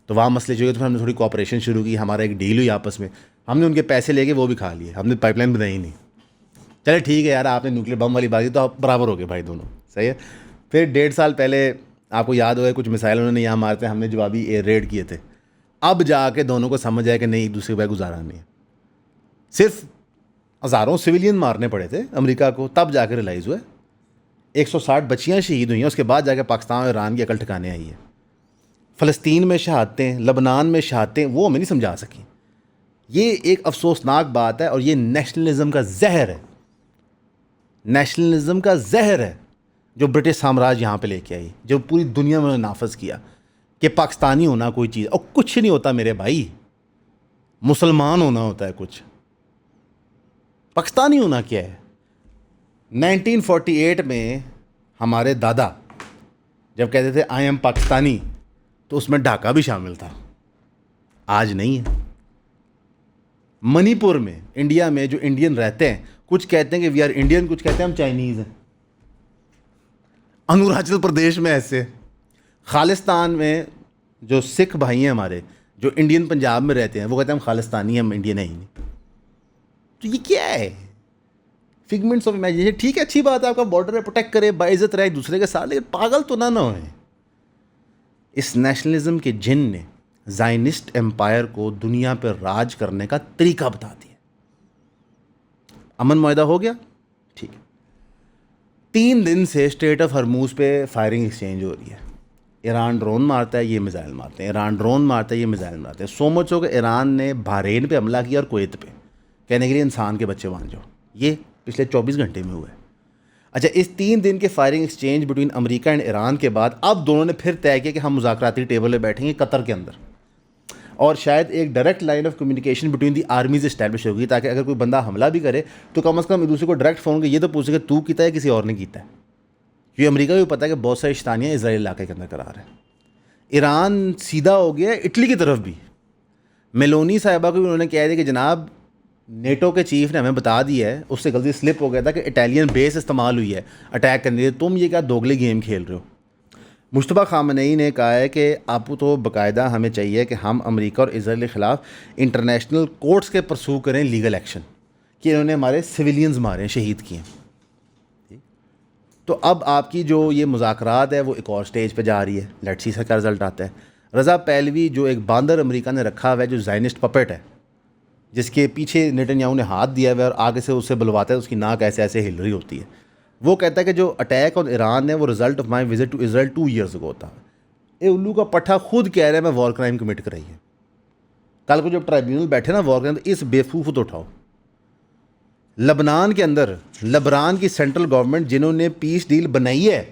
Speaker 1: تو وہاں مسئلے جو ہوئے تو پھر ہم نے تھوڑی کوآپریشن شروع کی, ہمارا ایک ڈیل ہوئی آپس میں. ہم نے ان کے پیسے لے کے وہ بھی کھا لیے, ہم نے پائپ لائن بنائی نہیں. چلے ٹھیک ہے یار, آپ نے نیوکلیر بم والی بات کی تو آپ برابر ہو گئے بھائی دونوں, صحیح ہے. پھر 1.5 سال پہلے آپ کو یاد ہوگا کچھ مسائل انہوں نے یہاں مارے تھے, ہم نے جوابی ایئر ریڈ کیے تھے. اب جا کے دونوں کو سمجھ آیا کہ نہیں ایک دوسرے کے بعد گزارا نہیں ہے. صرف ہزاروں سویلین مارنے پڑے تھے امریکہ کو, تب جا کے ریلائز ہوئے. 160 بچیاں شہید ہوئی ہیں, اس کے بعد جا کے پاکستان اور ایران کی عقل ٹھکانے آئی ہے. فلسطین میں شہادتیں, لبنان میں شہادتیں, وہ ہمیں نہیں سمجھا سکیں. یہ ایک افسوسناک بات ہے, اور یہ نیشنلزم کا زہر ہے. نیشنلزم کا زہر ہے جو برٹش سامراج یہاں پہ لے کے آئی, جو پوری دنیا میں نافذ کیا کہ پاکستانی ہونا کوئی چیز, اور کچھ نہیں ہوتا میرے بھائی. مسلمان ہونا ہوتا ہے کچھ, پاکستانی ہونا کیا ہے. 1948 میں ہمارے دادا جب کہتے تھے آئی ایم پاکستانی, تو اس میں ڈھاکہ بھی شامل تھا, آج نہیں ہے. منی پور میں, انڈیا میں جو انڈین رہتے ہیں, کچھ کہتے ہیں کہ وی آر انڈین, کچھ کہتے ہیں ہم چائنیز ہیں. اروناچل پردیش میں ایسے. خالستان میں جو سکھ بھائی ہیں ہمارے جو انڈین پنجاب میں رہتے ہیں, وہ کہتے ہیں ہم خالستانی ہیں, ہم انڈین ہیں ہی نہیں. تو یہ کیا ہے؟ فگمنٹس آف امیجنیشن. ٹھیک ہے, اچھی بات ہے, آپ کا بارڈر ہے, پروٹیکٹ کرے, باعزت رہے ایک دوسرے کے ساتھ, لیکن پاگل تو نہ ہوئے. اس نیشنلزم کے جن نے زائنسٹ امپائر کو دنیا پہ راج کرنے کا طریقہ بتا دیا. امن معاہدہ ہو گیا, ٹھیک ہے. 3 دن سے اسٹریٹ آف ہرموز پہ فائرنگ ایکسچینج ہو رہی ہے. ایران ڈرون مارتا ہے, یہ میزائل مارتے ہیں, ایران ڈرون مارتا ہے, یہ میزائل مارتے ہیں. سو مچ ہو کہ ایران نے بحرین پہ حملہ کیا اور کویت پہ, کہنے کے لیے انسان کے بچے مان جاؤ. یہ پچھلے 24 گھنٹے میں ہوا ہے. اچھا, اس 3 دن کے firing exchange between America and Iran کے بعد اب دونوں نے پھر طے کیا کہ ہم مذاکراتی ٹیبل پہ بیٹھیں گے قطر کے اندر, اور شاید ایک direct line of communication between the armies establish ہوگی, تاکہ اگر کوئی بندہ حملہ بھی کرے تو کم از کم ایک دوسرے کو ڈائریکٹ فون کر یہ تو پوچھے کہ تو کیتا ہے کسی اور نے کیتا ہے. کیونکہ امریکہ کو بھی پتہ ہے کہ بہت ساری شیطانیاں اسرائیل علاقے کے اندر کرا رہے ہیں. ایران سیدھا ہو گیا اٹلی کی طرف بھی. میلونی صاحبہ کو بھی انہوں نے کہہ دیا کہ جناب نیٹو کے چیف نے ہمیں بتا دیا ہے, اس سے غلطی سلپ ہو گیا تھا کہ اٹالین بیس استعمال ہوئی ہے اٹیک کرنے کے لیے, تم یہ کیا دوگلے گیم کھیل رہے ہو. مجتبیٰ خامنئی نے کہا ہے کہ اب تو باقاعدہ ہمیں چاہیے کہ ہم امریکہ اور اسرائیل کے خلاف انٹرنیشنل کورٹس کے پرسو کریں لیگل ایکشن, کہ انہوں نے ہمارے سویلینز مارے ہیں, شہید کیے ہیں. تو اب آپ کی جو یہ مذاکرات ہے وہ ایک اور سٹیج پہ جا رہی ہے. لیٹس سی سے کیا رزلٹ آتا ہے. رضا پہلوی جو ایک باندر امریکہ نے رکھا ہوا ہے, جو زائنسٹ پپٹ ہے, جس کے پیچھے نیتنیاہو نے ہاتھ دیا ہوا ہے اور آگے سے اسے بلواتا ہے, اس کی ناک ایسے ایسے ہل رہی ہوتی ہے. وہ کہتا ہے کہ جو اٹیک آن ایران ہے وہ result of my visit to Israel 2 years ago تھا. اے الو کا پٹھا خود کہہ رہا ہے میں وار کرائم کمٹ کرائی ہے. کل کو جب ٹرائبیونل بیٹھے نا وار کرائم, تو اس بیوقوف کو اٹھاؤ. لبنان کے اندر لبنان کی سینٹرل گورنمنٹ جنہوں نے پیس ڈیل بنائی ہے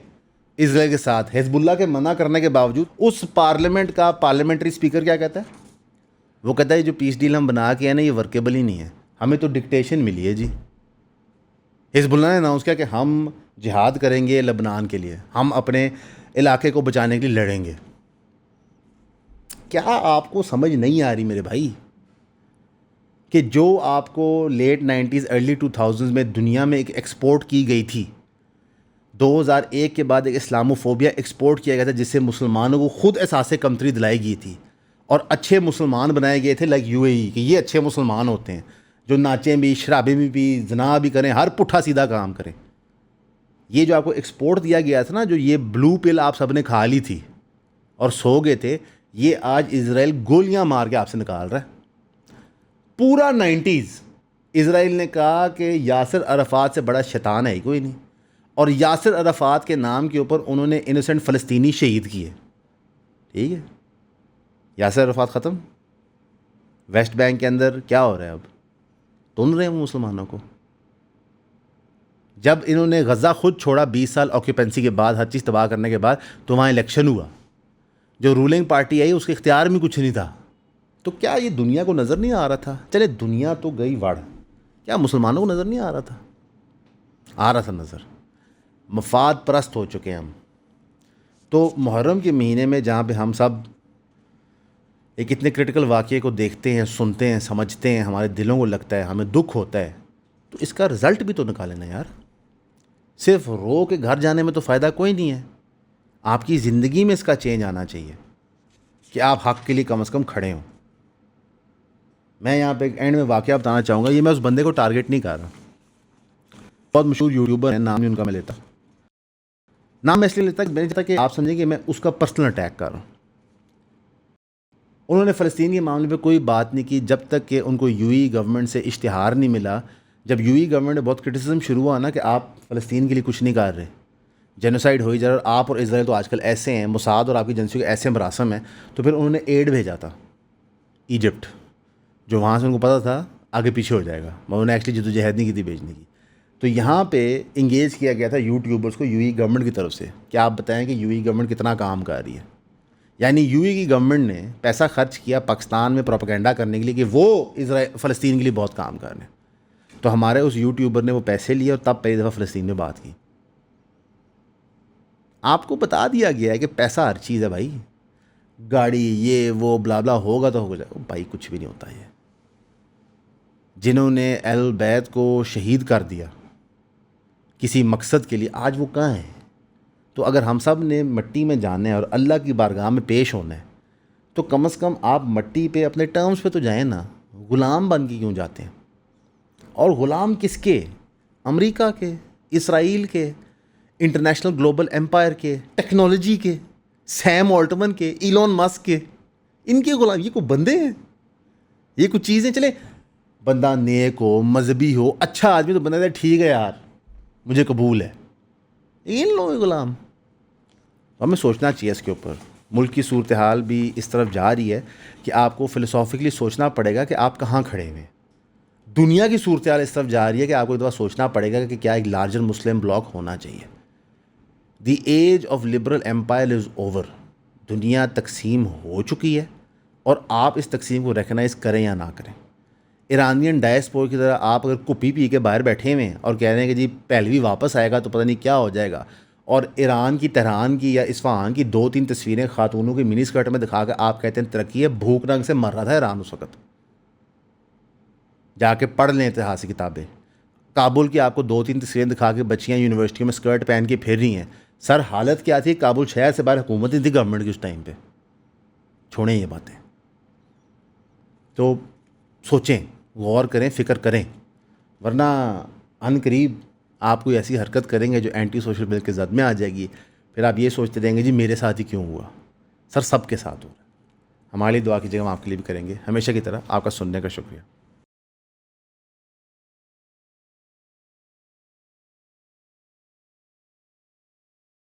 Speaker 1: اسرائیل کے ساتھ, حزب اللہ کے منع کرنے کے باوجود, اس پارلیمنٹ کا پارلیمنٹری اسپیکر کیا کہتا ہے؟ وہ کہتا ہے جو پیس ڈیل ہم بنا کے ہیں نا یہ ورکیبل ہی نہیں ہے, ہمیں تو ڈکٹیشن ملی ہے جی. حزب اللہ نے اناؤنس کیا کہ ہم جہاد کریں گے لبنان کے لیے, ہم اپنے علاقے کو بچانے کے لیے لڑیں گے. کیا آپ کو سمجھ نہیں آ رہی میرے بھائی کہ جو آپ کو لیٹ 90s ارلی 2000s میں دنیا میں ایک ایکسپورٹ کی گئی تھی, 2001 کے بعد ایک اسلاموفوبیا ایکسپورٹ کیا گیا تھا جس سے مسلمانوں کو خود احساس کمتری دلائی گئی تھی, اور اچھے مسلمان بنائے گئے تھے لائک UAE کہ یہ اچھے مسلمان ہوتے ہیں جو ناچیں بھی، شرابیں بھی، زنا بھی کریں، ہر پٹھا سیدھا کام کریں. یہ جو آپ کو ایکسپورٹ دیا گیا تھا نا، جو یہ بلو پل آپ سب نے کھا لی تھی اور سو گئے تھے، یہ آج اسرائیل گولیاں مار کے آپ سے نکال رہا ہے. پورا 90s اسرائیل نے کہا کہ یاسر عرفات سے بڑا شیطان ہے ہی کوئی نہیں، اور یاسر عرفات کے نام کے اوپر انہوں نے انوسنٹ فلسطینی شہید کیے. ٹھیک ہے، یاسر عرفات ختم. ویسٹ بینک کے اندر کیا ہو رہا ہے؟ اب تن رہے ہیں وہ مسلمانوں کو. جب انہوں نے غزہ خود چھوڑا 20 سال آکیوپینسی کے بعد، ہر چیز تباہ کرنے کے بعد، تو وہاں الیکشن ہوا، جو رولنگ پارٹی آئی اس کے اختیار میں کچھ نہیں تھا. تو کیا یہ دنیا کو نظر نہیں آ رہا تھا؟ چلے دنیا تو گئی وڑ، کیا مسلمانوں کو نظر نہیں آ رہا تھا؟ آ رہا تھا نظر. مفاد پرست ہو چکے ہیں ہم. تو محرم کے مہینے میں جہاں پہ ہم سب ایک اتنے کرٹیکل واقعے کو دیکھتے ہیں، سنتے ہیں، سمجھتے ہیں، ہمارے دلوں کو لگتا ہے، ہمیں دکھ ہوتا ہے، تو اس کا رزلٹ بھی تو نکالیں نا یار. صرف رو کے گھر جانے میں تو فائدہ کوئی نہیں ہے. آپ کی زندگی میں اس کا چینج آنا چاہیے کہ آپ حق کے لیے کم از کم کھڑے ہوں. میں یہاں پہ ایک اینڈ میں واقعہ بتانا چاہوں گا. یہ میں اس بندے کو ٹارگٹ نہیں کر رہا، بہت مشہور یوٹیوبر ہے، نام نہیں ان کا میں لیتا. نام میں اس لیے لیتا کہ میں نے چاہتا کہ آپ سمجھیں کہ میں اس کا پرسنل اٹیک کر رہا ہوں. انہوں نے فلسطین کے معاملے پہ کوئی بات نہیں کی جب تک کہ ان کو UAE گورنمنٹ سے اشتہار نہیں ملا. جب UAE گورنمنٹ نے بہت کرٹیسزم شروع ہوا نا کہ آپ فلسطین کے لیے کچھ نہیں کر رہے، جینوسائڈ ہوئی جا رہا، اور آپ اور اسرائیل تو آج کل ایسے ہیں، موساد اور آپ کی ایجنسیوں کے ایسے مراسم ہیں، تو پھر انہوں نے ایڈ بھیجا تھا ایجپٹ، جو وہاں سے ان کو پتہ تھا آگے پیچھے ہو جائے گا. انہوں نے ایکچولی جدوجہد نہیں کی تھی بھیجنے کی. تو یہاں پہ انگیج کیا گیا تھا یوٹیوبرس کو UAE گورنمنٹ کی طرف سے کہ آپ بتائیں کہ UAE گورنمنٹ کتنا کام کر رہی ہے. یعنی UAE کی گورنمنٹ نے پیسہ خرچ کیا پاکستان میں پروپیگنڈا کرنے کے لیے کہ وہ فلسطین کے لیے بہت کام کر رہے ہیں. تو ہمارے اس یوٹیوبر نے وہ پیسے لیے اور تب پہلی دفعہ فلسطین میں بات کی. آپ کو بتا دیا گیا ہے کہ پیسہ ہر چیز ہے بھائی، گاڑی یہ وہ بلا بلا ہوگا تو ہو جائے. بھائی کچھ بھی نہیں ہوتا. یہ جنہوں نے اہل بیت کو شہید کر دیا کسی مقصد کے لیے، آج وہ کہاں ہیں؟ تو اگر ہم سب نے مٹی میں جانا ہے اور اللہ کی بارگاہ میں پیش ہونا ہے، تو کم از کم آپ مٹی پہ اپنے ٹرمز پہ تو جائیں نا. غلام بن کے کیوں جاتے ہیں؟ اور غلام کس کے؟ امریکہ کے، اسرائیل کے، انٹرنیشنل گلوبل ایمپائر کے، ٹیکنالوجی کے، سیم آلٹمن کے، ایلون مسک کے. ان کے غلام. یہ کوئی بندے ہیں؟ یہ کچھ چیزیں. چلے بندہ نیک ہو، مذہبی ہو، اچھا آدمی، تو بندہ ٹھیک ہے یار مجھے قبول ہے. ان لوگوں کے غلام. ہمیں سوچنا چاہیے اس کے اوپر. ملک کی صورتحال بھی اس طرف جا رہی ہے کہ آپ کو فلسافیکلی سوچنا پڑے گا کہ آپ کہاں کھڑے ہوئے ہیں. دنیا کی صورتحال اس طرف جا رہی ہے کہ آپ کو ایک دفعہ سوچنا پڑے گا کہ کیا ایک لارجر مسلم بلاک ہونا چاہیے. The age of liberal empire is over. دنیا تقسیم ہو چکی ہے اور آپ اس تقسیم کو ریکگنائز کریں یا نہ کریں. ایرانین ڈائسپور کی طرح آپ اگر کپی پی کے باہر بیٹھے ہوئے ہیں اور کہہ رہے ہیں کہ جی پہلوی واپس آئے گا تو پتہ نہیں کیا ہو جائے گا، اور ایران کی، تہران کی یا اصفہان کی 2-3 تصویریں خاتونوں کی منی اسکرٹ میں دکھا کے آپ کہتے ہیں ترقی ہے. بھوک ننگ سے مر رہا تھا ایران اس وقت. جا کے پڑھ لیں اتہاس کی کتابیں. کابل کی آپ کو 2-3 تصویریں دکھا کے بچیاں یونیورسٹیوں میں اسکرٹ پہن کے پھر رہی ہیں. سر حالت کیا تھی؟ کابل شہر سے باہر حکومت نہیں تھی گورنمنٹ کی اس ٹائم پہ. چھوڑیں یہ باتیں. تو سوچیں، غور کریں، فکر کریں، ورنہ ان قریب آپ کوئی ایسی حرکت کریں گے جو اینٹی سوشل بل کے زد میں آ جائے گی. پھر آپ یہ سوچتے رہیں گے جی میرے ساتھ ہی کیوں ہوا. سر سب کے ساتھ ہو رہا ہے. ہمارے لیے دعا کیجیے گا، ہم آپ کے لیے بھی کریں گے. ہمیشہ کی طرح آپ کا سننے کا شکریہ.